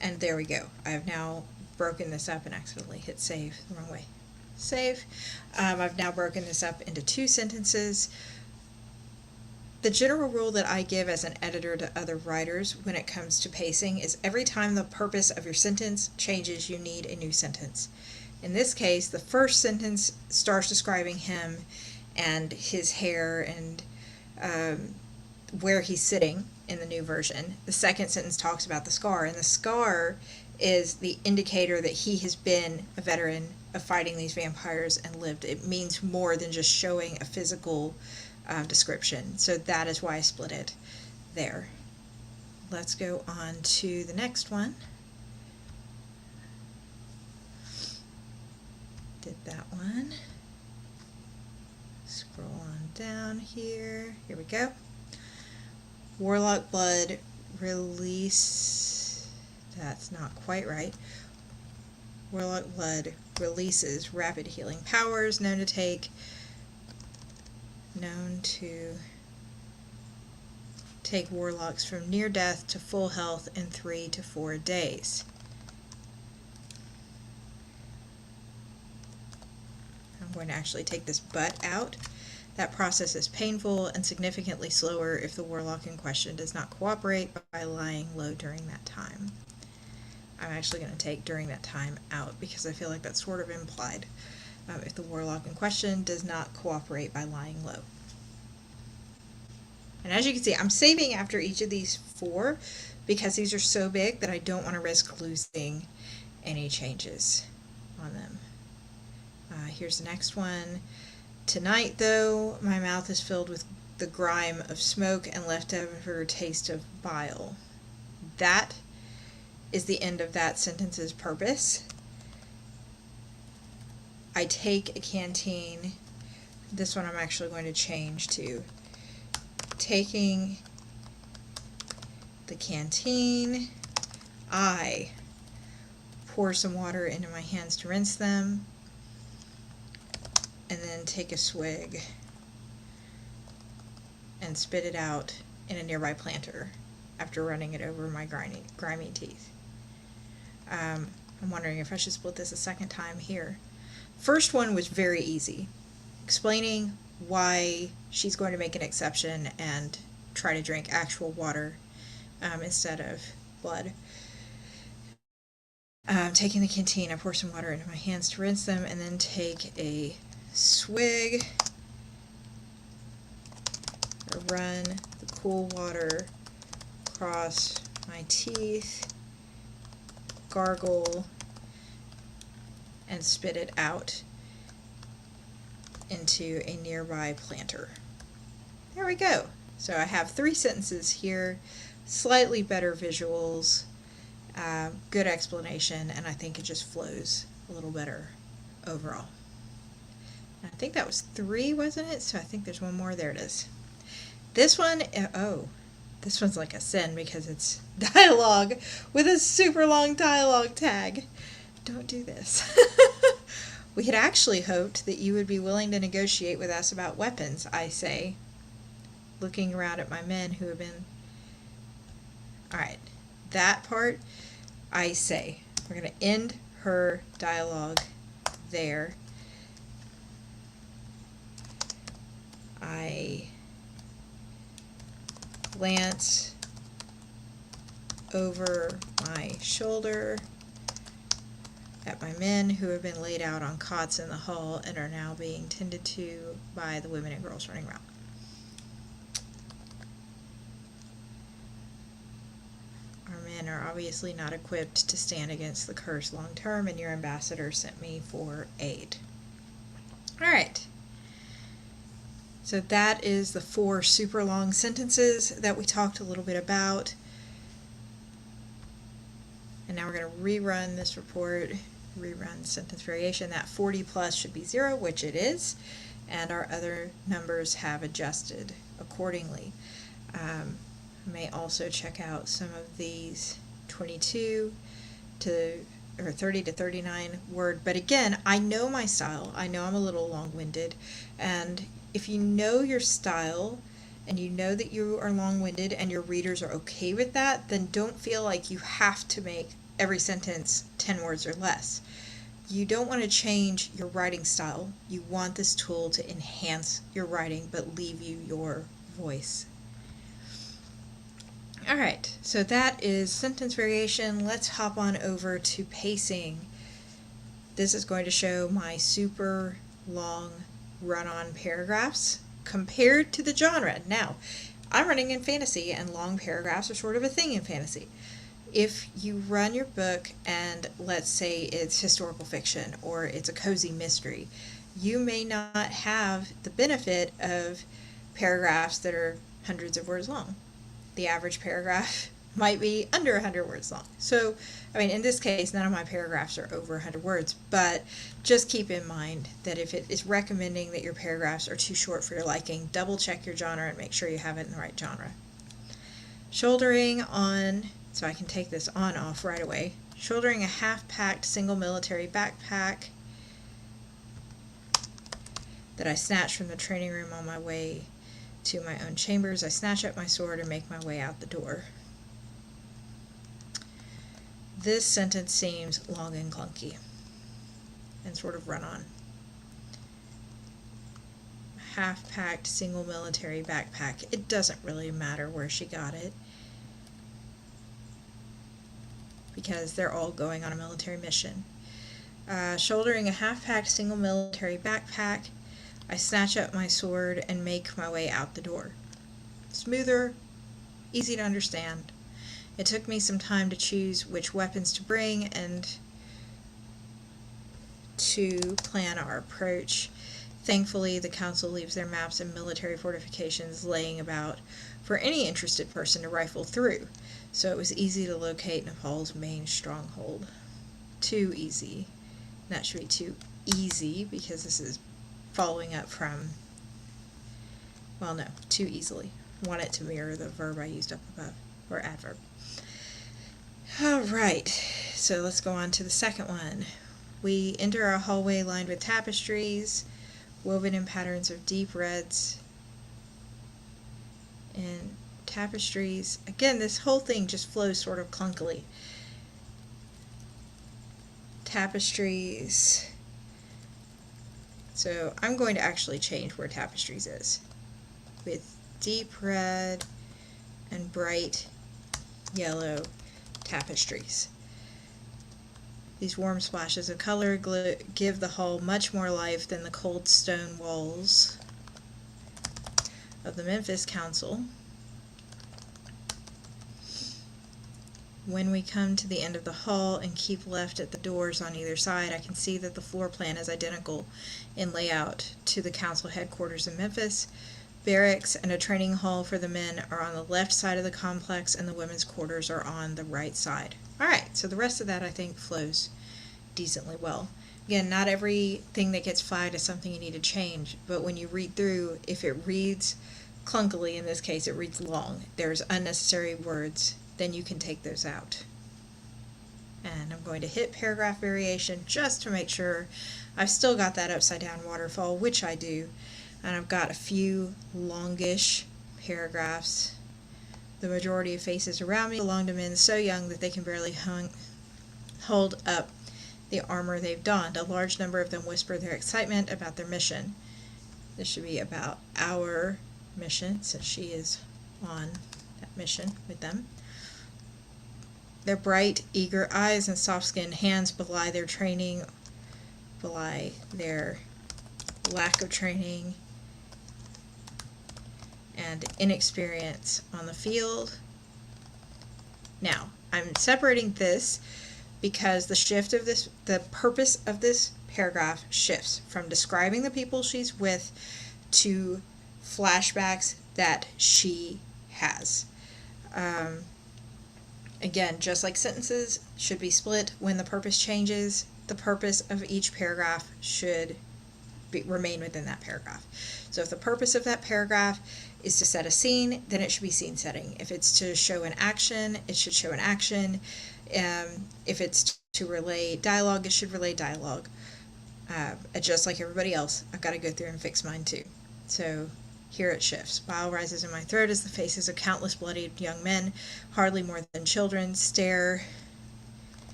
And there we go. I've now broken this up and accidentally hit save the wrong way. Save. I've now broken this up into two sentences. The general rule that I give as an editor to other writers when it comes to pacing is every time the purpose of your sentence changes, you need a new sentence. In this case, the first sentence starts describing him and his hair and where he's sitting in the new version. The second sentence talks about the scar, and the scar is the indicator that he has been a veteran of fighting these vampires and lived. It means more than just showing a physical description. So that is why I split it there. Let's go on to the next one. Did that one. Scroll on down here. Here we go. Warlock blood release. That's not quite right. Warlock blood releases rapid healing powers known to take warlocks from near death to full health in 3 to 4 days. I'm going to actually take this but out. That process is painful and significantly slower if the warlock in question does not cooperate by lying low during that time. I'm actually going to take during that time out because I feel like that's sort of implied. If the warlock in question does not cooperate by lying low. And as you can see, I'm saving after each of these 4 because these are so big that I don't want to risk losing any changes on them. Here's the next one. Tonight, though, my mouth is filled with the grime of smoke and leftover taste of bile. That is the end of that sentence's purpose. I take a canteen. This one I'm actually going to change to taking the canteen. I pour some water into my hands to rinse them, and then take a swig and spit it out in a nearby planter after running it over my grimy teeth. I'm wondering if I should split this a second time here. First one was very easy, explaining why she's going to make an exception and try to drink actual water instead of blood. Taking the canteen, I pour some water into my hands to rinse them, and then take a swig, or run the cool water across my teeth, gargle, and spit it out into a nearby planter. There we go. So I have 3 sentences here, slightly better visuals, good explanation, and I think it just flows a little better overall. I think that was 3, wasn't it? So I think there's one more. There it is. This one, this one's like a sin because it's dialogue with a super long dialogue tag. Don't do this. We had actually hoped that you would be willing to negotiate with us about weapons, I say, looking around at my men who have been... Alright, that part, I say. We're going to end her dialogue there. I glance over my shoulder at my men who have been laid out on cots in the hall and are now being tended to by the women and girls running around. Our men are obviously not equipped to stand against the curse long term, and your ambassador sent me for aid. Alright. So that is the 4 super long sentences that we talked a little bit about. And now we're going to rerun this report, rerun sentence variation. That 40 plus should be 0, which it is, and our other numbers have adjusted accordingly. May also check out some of these 22 to or 30 to 39 word, but again, I know my style. I know I'm a little long-winded, and if you know your style and you know that you are long-winded and your readers are okay with that, then don't feel like you have to make every sentence 10 words or less. You don't want to change your writing style. You want this tool to enhance your writing but leave you your voice Alright, so that is sentence variation. Let's hop on over to pacing. This is going to show my super long run-on paragraphs compared to the genre. Now, I'm running in fantasy, and long paragraphs are sort of a thing in fantasy. If you run your book and let's say it's historical fiction or it's a cozy mystery, you may not have the benefit of paragraphs that are hundreds of words long. The average paragraph might be under 100 words long. So, I mean, in this case, none of my paragraphs are over 100 words, but just keep in mind that if it is recommending that your paragraphs are too short for your liking, double check your genre and make sure you have it in the right genre. Shouldering on, so I can take this on off right away, shouldering a half-packed single military backpack that I snatched from the training room on my way to my own chambers, I snatch up my sword and make my way out the door. This sentence seems long and clunky and sort of run on. Half-packed single military backpack. It doesn't really matter where she got it because they're all going on a military mission. Shouldering a half-packed single military backpack, I snatch up my sword and make my way out the door. Smoother, easy to understand. It took me some time to choose which weapons to bring and to plan our approach. Thankfully, the council leaves their maps and military fortifications laying about for any interested person to rifle through, so it was easy to locate Nepal's main stronghold. Too easy. That should be too easy because this is following up from, well, no, too easily. Want it to mirror the verb I used up above, or adverb. Alright, so let's go on to the second one. We enter a hallway lined with tapestries, woven in patterns of deep reds and tapestries. Again, this whole thing just flows sort of clunkily. Tapestries. So I'm going to actually change where tapestries is. With deep red and bright yellow tapestries. These warm splashes of color give the hall much more life than the cold stone walls of the Memphis Council. When we come to the end of the hall and keep left at the doors on either side, I can see that the floor plan is identical in layout to the council headquarters in Memphis. Barracks and a training hall for the men are on the left side of the complex, and the women's quarters are on the right side. Alright, so the rest of that I think flows decently well. Again, not everything that gets flagged is something you need to change, but when you read through, if it reads clunkily, in this case it reads long, there's unnecessary words, then you can take those out. And I'm going to hit paragraph variation just to make sure I've still got that upside down waterfall, which I do. And I've got a few longish paragraphs. The majority of faces around me belong to men so young that they can barely hold up the armor they've donned. A large number of them whisper their excitement about their mission. This should be about our mission, since she is on that mission with them. Their bright, eager eyes and soft-skinned hands belie their training, belie their lack of training and inexperience on the field. Now, I'm separating this because the purpose of this paragraph shifts from describing the people she's with to flashbacks that she has. Again, just like sentences should be split when the purpose changes, the purpose of each paragraph should remain within that paragraph. So if the purpose of that paragraph is to set a scene, then it should be scene setting. If it's to show an action, it should show an action. If it's to relay dialogue, it should relay dialogue. Just like everybody else, I've got to go through and fix mine too. So here it shifts. Bile rises in my throat as the faces of countless bloodied young men, hardly more than children, stare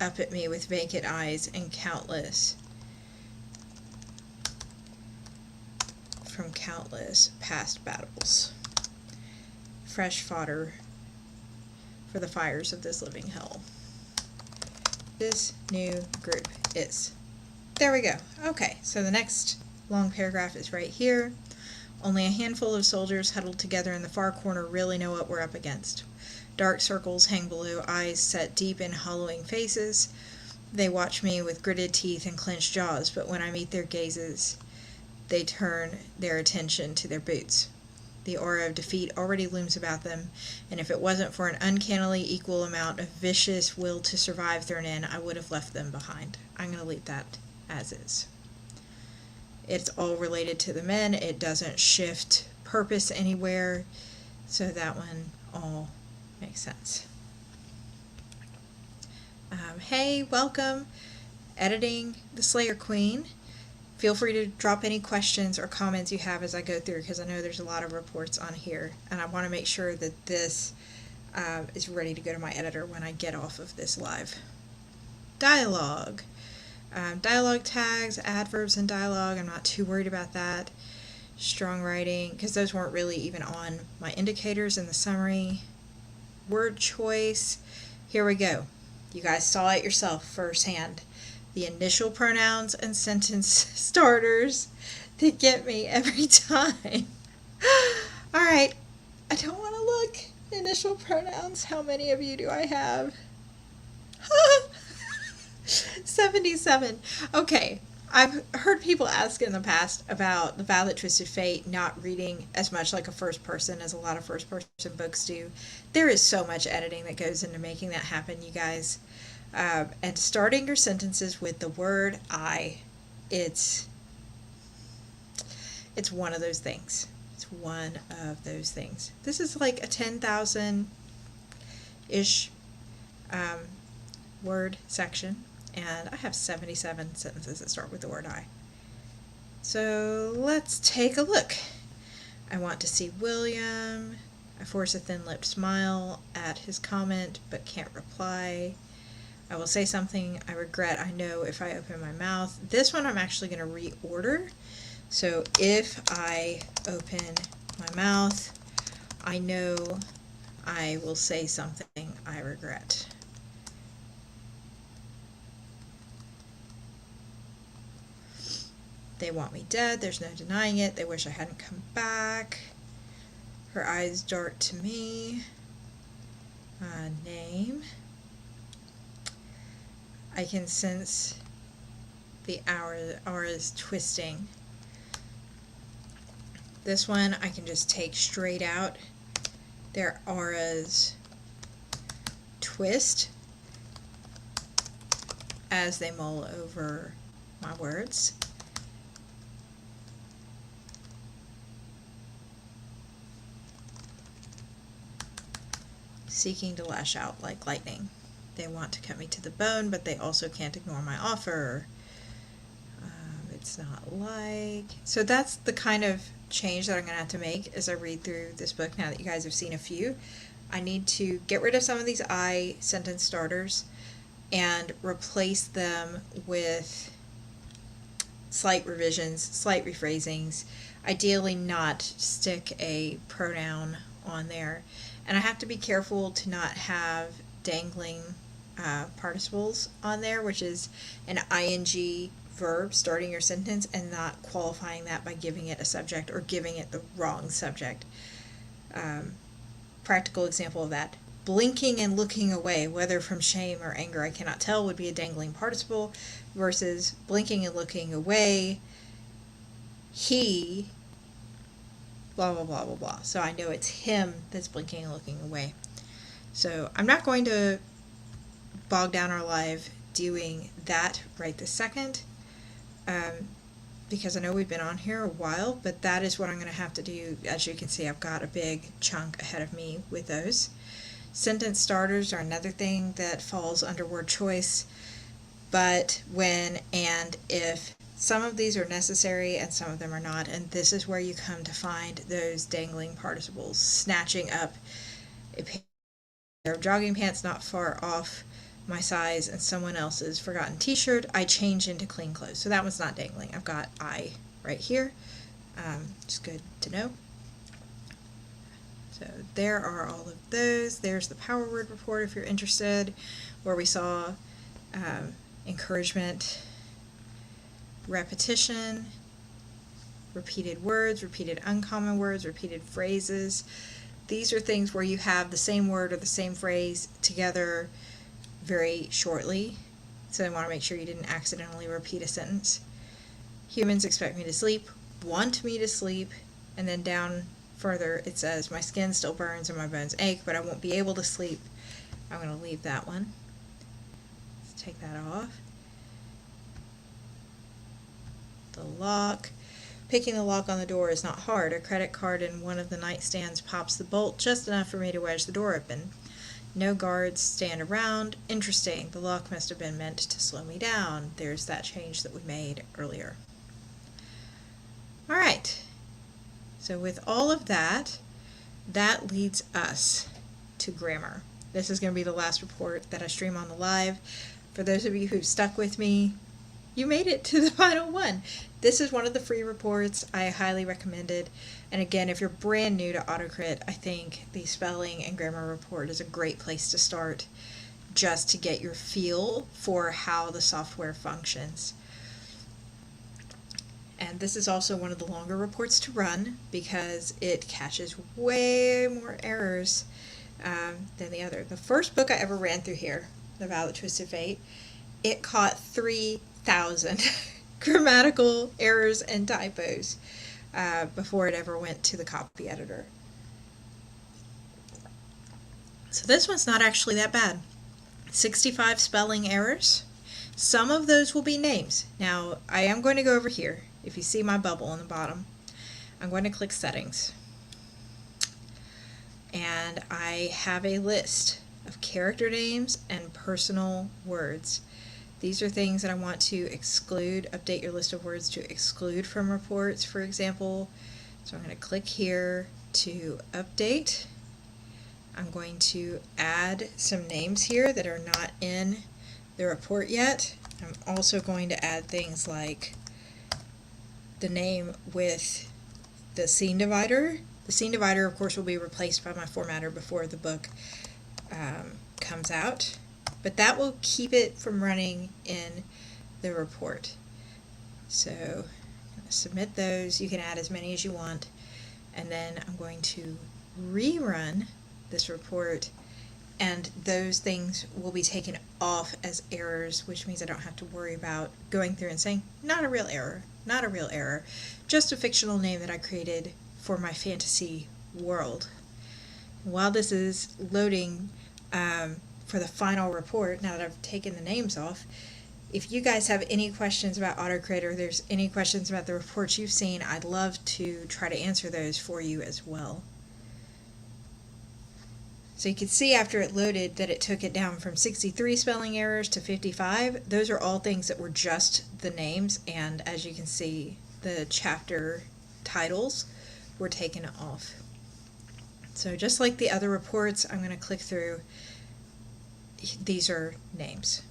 up at me with vacant eyes and countless from countless past battles. Fresh fodder for the fires of this living hell. This new group is. There we go. Okay, so the next long paragraph is right here. Only a handful of soldiers huddled together in the far corner really know what we're up against. Dark circles hang below eyes set deep in hollowing faces. They watch me with gritted teeth and clenched jaws, but when I meet their gazes, they turn their attention to their boots. The aura of defeat already looms about them, and if it wasn't for an uncannily equal amount of vicious will to survive thrown in, I would have left them behind. I'm going to leave that as is. It's all related to the men. It doesn't shift purpose anywhere, so that one all makes sense. Hey, welcome. Editing the Slayer Queen. Feel free to drop any questions or comments you have as I go through, because I know there's a lot of reports on here, and I want to make sure that this is ready to go to my editor when I get off of this live. Dialogue. Dialogue tags, adverbs, and dialogue. I'm not too worried about that. Strong writing, because those weren't really even on my indicators in the summary. Word choice. Here we go. You guys saw it yourself firsthand. The initial pronouns and sentence starters that get me every time. Alright, I don't want to look. Initial pronouns, how many of you do I have? 77. Okay, I've heard people ask in the past about The Violet Twisted Fate not reading as much like a first person as a lot of first person books do. There is so much editing that goes into making that happen, you guys. And starting your sentences with the word I, it's one of those things. It's one of those things. This is like a 10,000-ish word section, and I have 77 sentences that start with the word I. So let's take a look. I want to see William. I force a thin-lipped smile at his comment, but can't reply. I will say something I regret, I know, if I open my mouth. This one I'm actually going to reorder. So if I open my mouth, I know I will say something I regret. They want me dead. There's no denying it. They wish I hadn't come back. Her eyes dart to me. Name. I can sense the auras twisting. This one I can just take straight out. Their auras twist as they mull over my words. Seeking to lash out like lightning. They want to cut me to the bone, but they also can't ignore my offer. It's not like... So that's the kind of change that I'm going to have to make as I read through this book now that you guys have seen a few. I need to get rid of some of these I sentence starters and replace them with slight revisions, slight rephrasings. Ideally not stick a pronoun on there. And I have to be careful to not have dangling participles on there, which is an ing verb starting your sentence and not qualifying that by giving it a subject or giving it the wrong subject. Practical example of that. Blinking and looking away, whether from shame or anger, I cannot tell, would be a dangling participle, versus blinking and looking away, he, blah, blah, blah, blah, blah. So I know it's him that's blinking and looking away. So I'm not going to bog down our live doing that right this second, because I know we've been on here a while, but that is what I'm going to have to do. As you can see, I've got a big chunk ahead of me with those. Sentence starters are another thing that falls under word choice, but when and if. Some of these are necessary and some of them are not, and this is where you come to find those dangling participles. Snatching up a pair of jogging pants not far off my size and someone else's forgotten t-shirt, I change into clean clothes. So that one's not dangling. I've got I right here. It's good to know. So there are all of those. There's the power word report if you're interested, where we saw encouragement, repetition, repeated words, repeated uncommon words, repeated phrases. These are things where you have the same word or the same phrase together very shortly. So I want to make sure you didn't accidentally repeat a sentence. Humans expect me to sleep, want me to sleep, and then down further it says, my skin still burns and my bones ache, but I won't be able to sleep. I'm going to leave that one. Let's take that off. The lock. Picking the lock on the door is not hard. A credit card in one of the nightstands pops the bolt just enough for me to wedge the door open. No guards stand around. Interesting. The lock must have been meant to slow me down. There's that change that we made earlier. All right. So with all of that, that leads us to grammar. This is going to be the last report that I stream on the live. For those of you who've stuck with me, you made it to the final one. This is one of the free reports. I highly recommend it. And again, if you're brand new to AutoCrit, I think the spelling and grammar report is a great place to start just to get your feel for how the software functions. And this is also one of the longer reports to run because it catches way more errors than the other. The first book I ever ran through here, The Violet Twisted Fate, it caught 3,000 grammatical errors and typos before it ever went to the copy editor. So this one's not actually that bad. 65 spelling errors. Some of those will be names. Now, I am going to go over here. If you see my bubble on the bottom, I'm going to click Settings. And I have a list of character names and personal words. These are things that I want to exclude. Update your list of words to exclude from reports, for example. So I'm going to click here to update. I'm going to add some names here that are not in the report yet. I'm also going to add things like the name with the scene divider. The scene divider, of course, will be replaced by my formatter before the book comes out, but that will keep it from running in the report. So I'm going to submit those. You can add as many as you want, and then I'm going to rerun this report, and those things will be taken off as errors, which means I don't have to worry about going through and saying, not a real error, not a real error, just a fictional name that I created for my fantasy world. While this is loading for the final report, now that I've taken the names off, if you guys have any questions about AutoCrit or there's any questions about the reports you've seen, I'd love to try to answer those for you as well. So you can see after it loaded that it took it down from 63 spelling errors to 55. Those are all things that were just the names, and as you can see, the chapter titles were taken off. So just like the other reports, I'm going to click through. These are names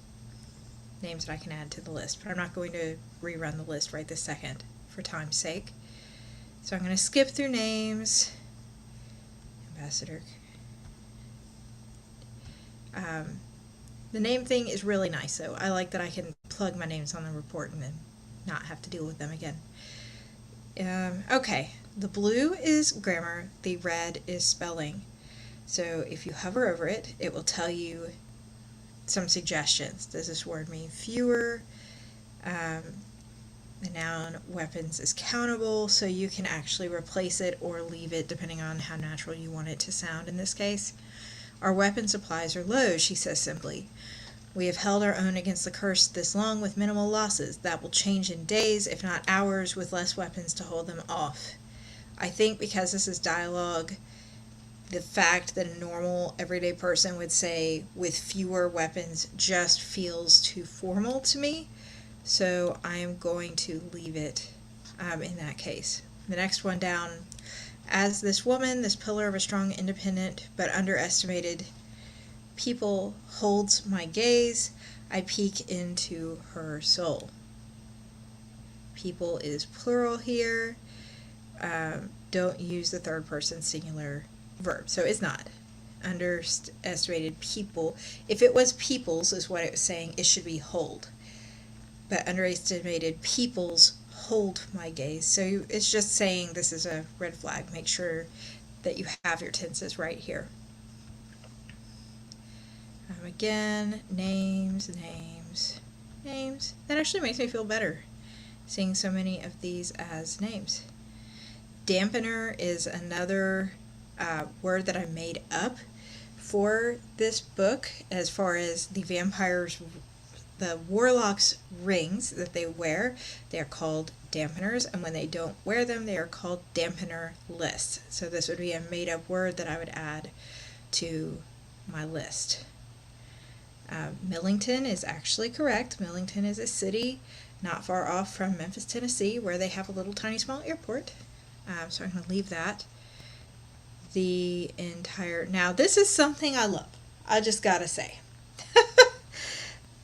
that I can add to the list, but I'm not going to rerun the list right this second for time's sake. So I'm going to skip through names. Ambassador. The name thing is really nice, though. I like that I can plug my names on the report and then not have to deal with them again. Okay, the blue is grammar, the red is spelling. So if you hover over it, it will tell you some suggestions. Does this word mean fewer? The noun weapons is countable, so you can actually replace it or leave it depending on how natural you want it to sound in this case. Our weapon supplies are low, she says simply. We have held our own against the curse this long with minimal losses. That will change in days, if not hours, with less weapons to hold them off. I think because this is dialogue, the fact that a normal, everyday person would say with fewer weapons just feels too formal to me. So I am going to leave it in that case. The next one down. As this woman, this pillar of a strong, independent, but underestimated people holds my gaze, I peek into her soul. People is plural here. don't use the third person singular verb. So it's not. Underestimated people. If it was peoples, is what it was saying, it should be hold. But underestimated peoples hold my gaze. So it's just saying this is a red flag. Make sure that you have your tenses right here. Again, names. That actually makes me feel better, seeing so many of these as names. Dampener is another word that I made up for this book as far as the vampires, the warlocks' rings that they wear. They are called dampeners, and when they don't wear them, they are called dampener lists. So this would be a made-up word that I would add to my list. Millington is actually correct. Millington is a city not far off from Memphis, Tennessee, where they have a little tiny small airport. So I'm going to leave that. Now this is something I love. I just got to say. It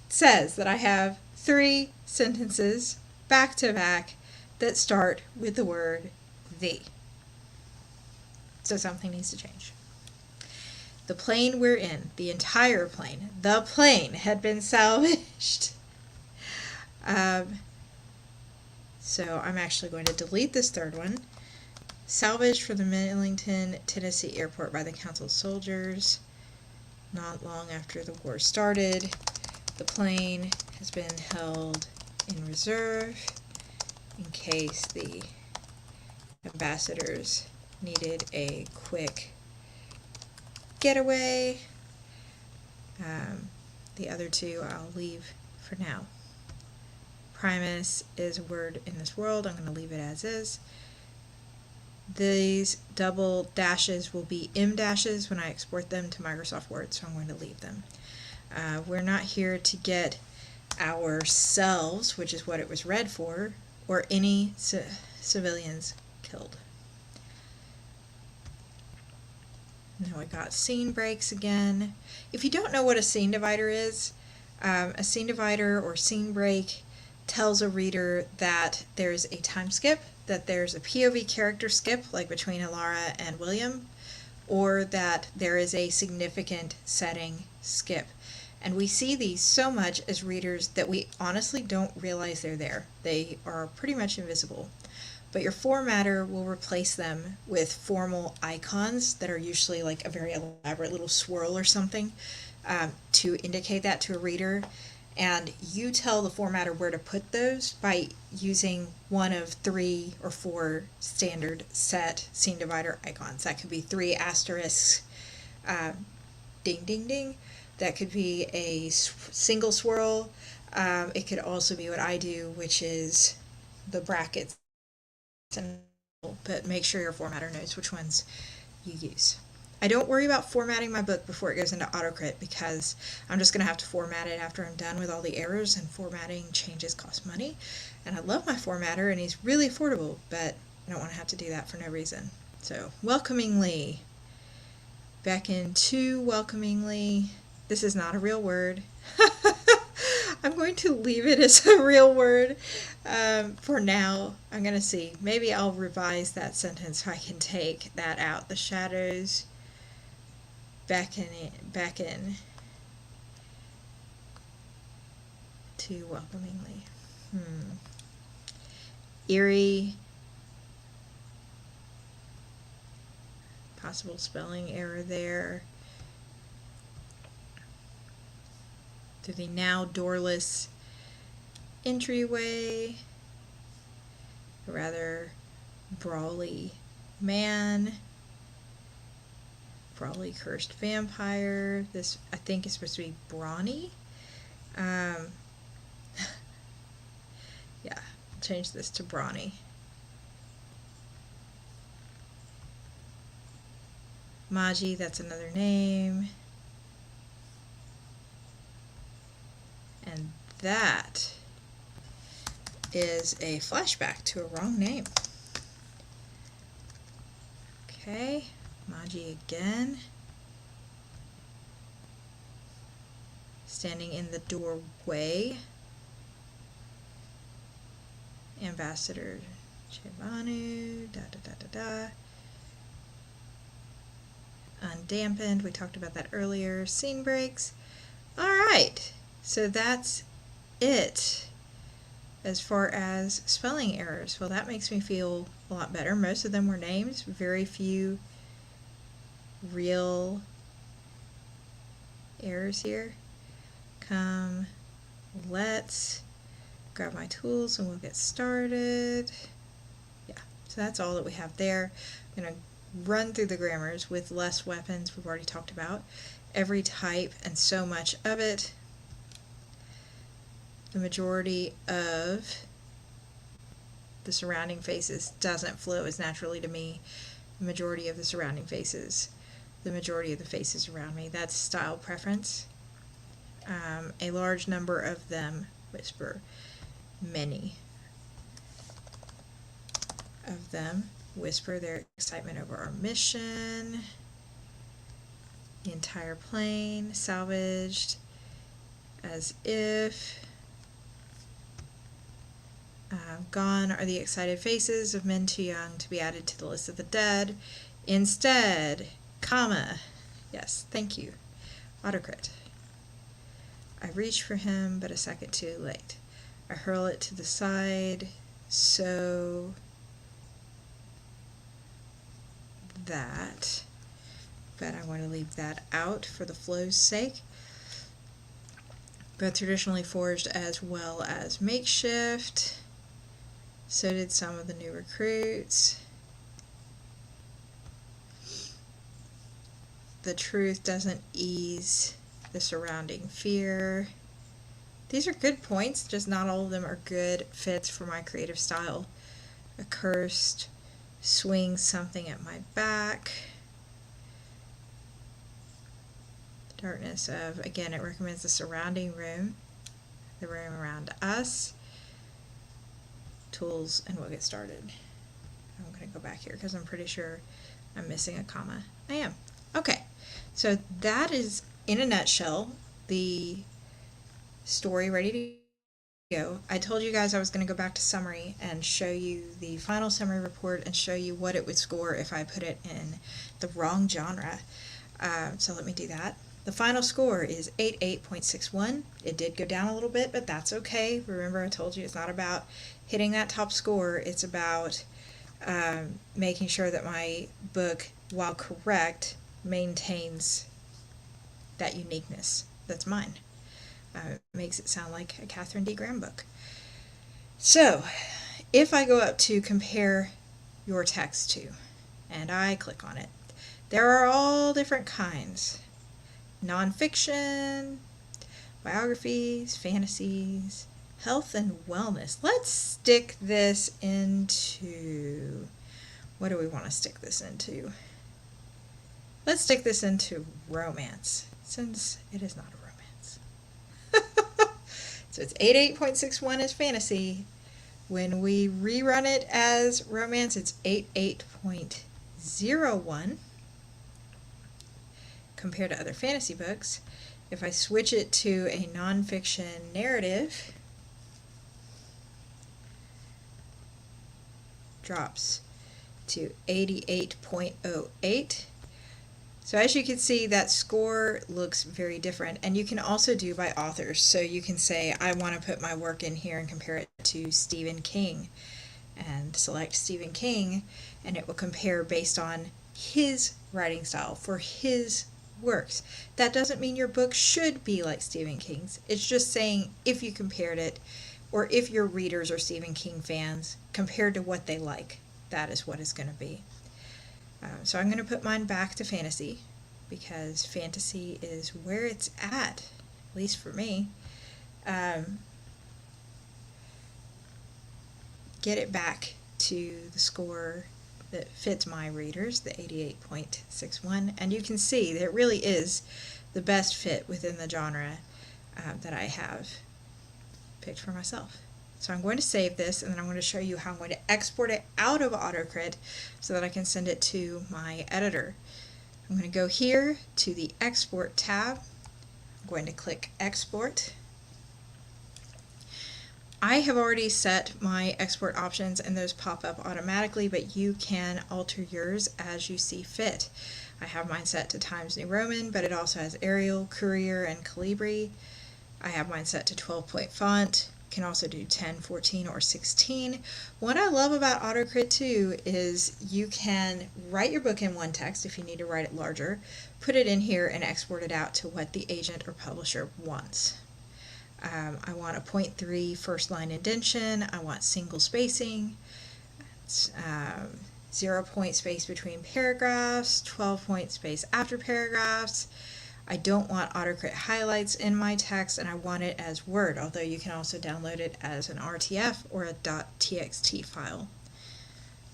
says that I have 3 sentences back to back that start with the word the. So something needs to change. The plane we're in, the entire plane, the plane had been salvaged. So I'm actually going to delete this third one. Salvaged from the Millington, Tennessee airport by the council soldiers. Not long after the war started, the plane has been held in reserve in case the ambassadors needed a quick getaway. The other 2 I'll leave for now. Primus is a word in this world. I'm going to leave it as is. These double dashes will be M dashes when I export them to Microsoft Word, so I'm going to leave them. We're not here to get ourselves, which is what it was read for, or any civilians killed. Now I got scene breaks again. If you don't know what a scene divider is, a scene divider or scene break tells a reader that there's a time skip, that there's a POV character skip, like between Alara and William, or that there is a significant setting skip. And we see these so much as readers that we honestly don't realize they're there. They are pretty much invisible. But your formatter will replace them with formal icons that are usually like a very elaborate little swirl or something to indicate that to a reader. And you tell the formatter where to put those by using one of 3 or 4 standard set scene divider icons. That could be 3 asterisks, ding, ding, ding. That could be a single swirl. It could also be what I do, which is the brackets. But make sure your formatter knows which ones you use. I don't worry about formatting my book before it goes into AutoCrit because I'm just going to have to format it after I'm done with all the errors, and formatting changes cost money. And I love my formatter and he's really affordable, but I don't want to have to do that for no reason. So, welcomingly. Back into welcomingly. This is not a real word. I'm going to leave it as a real word for now. I'm going to see. Maybe I'll revise that sentence so I can take that out. The shadows back in to welcomingly. Eerie. Possible spelling error there. Through the now doorless entryway. A rather brawly man. Brawly cursed vampire. This, I think, is supposed to be brawny. Yeah, I'll change this to brawny. Maji, that's another name. And that is a flashback to a wrong name. Okay, Maji again. Standing in the doorway. Ambassador Chibanu, da da da da da. Undampened, we talked about that earlier. Scene breaks. Alright, so that's it as far as spelling errors. Well, that makes me feel a lot better. Most of them were names, very few real errors here. Let's grab my tools and we'll get started. Yeah, so that's all that we have there. I'm going to run through the grammars with less weapons we've already talked about. Every type and so much of it. The majority of the surrounding faces doesn't flow as naturally to me. The majority of the surrounding faces. The majority of the faces around me. That's style preference. A large number of them whisper. Many of them whisper their excitement over our mission. The entire plane salvaged as if. Gone are the excited faces of men too young to be added to the list of the dead. Instead, comma. Yes, thank you. AutoCrit. I reach for him, but a second too late. I hurl it to the side so that, but I want to leave that out for the flow's sake. Both traditionally forged as well as makeshift. So did some of the new recruits. The truth doesn't ease the surrounding fear. These are good points, just not all of them are good fits for my creative style. Accursed swings something at my back. The darkness of, again, it recommends the surrounding room, the room around us. Tools, and we'll get started. I'm going to go back here because I'm pretty sure I'm missing a comma. I am. Okay, so that is, in a nutshell, the story ready to go. I told you guys I was going to go back to summary and show you the final summary report and show you what it would score if I put it in the wrong genre. So let me do that. The final score is 88.61. It did go down a little bit, but that's okay. Remember, I told you it's not about hitting that top score. It's about making sure that my book, while correct, maintains that uniqueness that's mine. Makes it sound like a Katherine D. Graham book. So, if I go up to compare your text to, and I click on it, there are all different kinds. Nonfiction, biographies, fantasies, health and wellness. Let's stick this into, what do we want to stick this into? Let's stick this into romance, since it is not a romance. So it's 88.61 is fantasy. When we rerun it as romance, it's 88.01. Compared to other fantasy books. If I switch it to a nonfiction narrative, drops to 88.08. So as you can see, that score looks very different, and you can also do by authors. So you can say, I want to put my work in here and compare it to Stephen King, and select Stephen King, and it will compare based on his writing style for his works. That doesn't mean your book should be like Stephen King's. It's just saying if you compared it, or if your readers are Stephen King fans, compared to what they like, that is what it's going to be. So I'm going to put mine back to fantasy, because fantasy is where it's at least for me. Get it back to the score that fits my readers, the 88.61, and you can see that it really is the best fit within the genre that I have picked for myself. So I'm going to save this, and then I'm going to show you how I'm going to export it out of AutoCrit so that I can send it to my editor. I'm going to go here to the Export tab. I'm going to click Export. I have already set my export options and those pop up automatically, but you can alter yours as you see fit. I have mine set to Times New Roman, but it also has Arial, Courier, and Calibri. I have mine set to 12-point font. Can also do 10, 14, or 16. What I love about AutoCrit too is you can write your book in one text if you need to write it larger, put it in here and export it out to what the agent or publisher wants. I want a 0.3 first line indentation. I want single spacing. 0-point space between paragraphs, 12-point space after paragraphs. I don't want AutoCrit highlights in my text, and I want it as Word, although you can also download it as an RTF or a .txt file.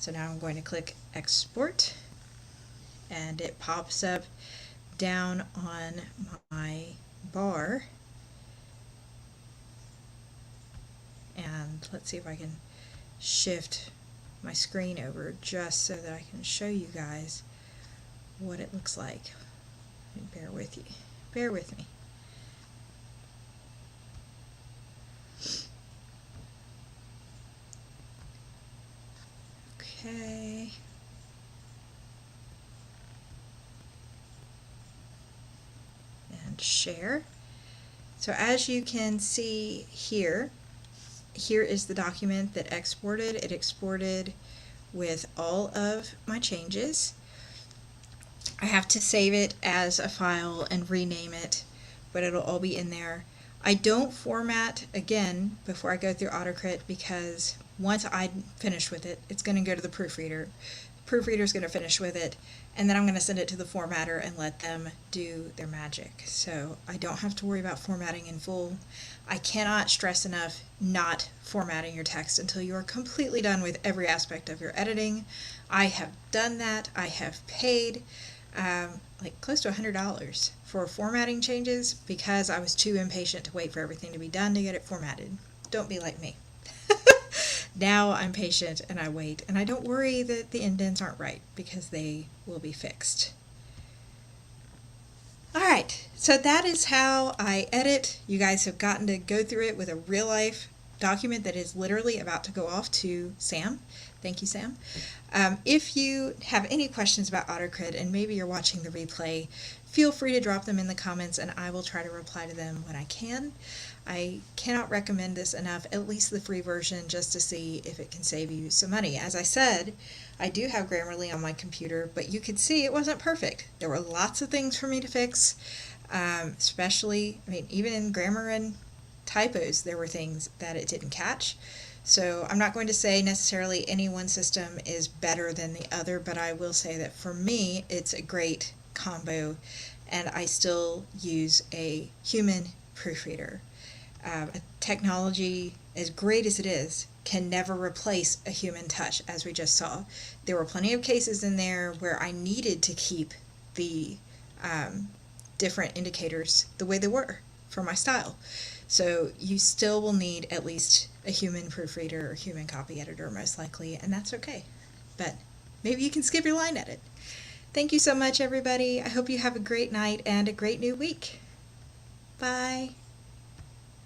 So now I'm going to click Export, and it pops up down on my bar. And let's see if I can shift my screen over just so that I can show you guys what it looks like. Bear with you. Bear with me. Okay. And share. So as you can see here, here is the document that exported. It exported with all of my changes. I have to save it as a file and rename it, but it'll all be in there. I don't format again before I go through AutoCrit because once I'm finished with it, it's going to go to the proofreader. The proofreader is going to finish with it, and then I'm going to send it to the formatter and let them do their magic. So I don't have to worry about formatting in full. I cannot stress enough not formatting your text until you are completely done with every aspect of your editing. I have done that. I have paid like close to $100 for formatting changes because I was too impatient to wait for everything to be done to get it formatted. Don't be like me. Now I'm patient and I wait, and I don't worry that the indents aren't right because they will be fixed. Alright, so that is how I edit. You guys have gotten to go through it with a real life document that is literally about to go off to Sam. Thank you, Sam. If you have any questions about AutoCrit and maybe you're watching the replay, feel free to drop them in the comments and I will try to reply to them when I can. I cannot recommend this enough, at least the free version, just to see if it can save you some money. As I said, I do have Grammarly on my computer, but you could see it wasn't perfect. There were lots of things for me to fix, especially, I mean, even in grammar and typos, there were things that it didn't catch. So I'm not going to say necessarily any one system is better than the other, but I will say that for me, it's a great combo, and I still use a human proofreader. Technology, as great as it is, can never replace a human touch, as we just saw. There were plenty of cases in there where I needed to keep the different indicators the way they were for my style. So you still will need at least a human proofreader or human copy editor most likely, and that's okay. But maybe you can skip your line edit. Thank you so much, everybody. I hope you have a great night and a great new week. Bye.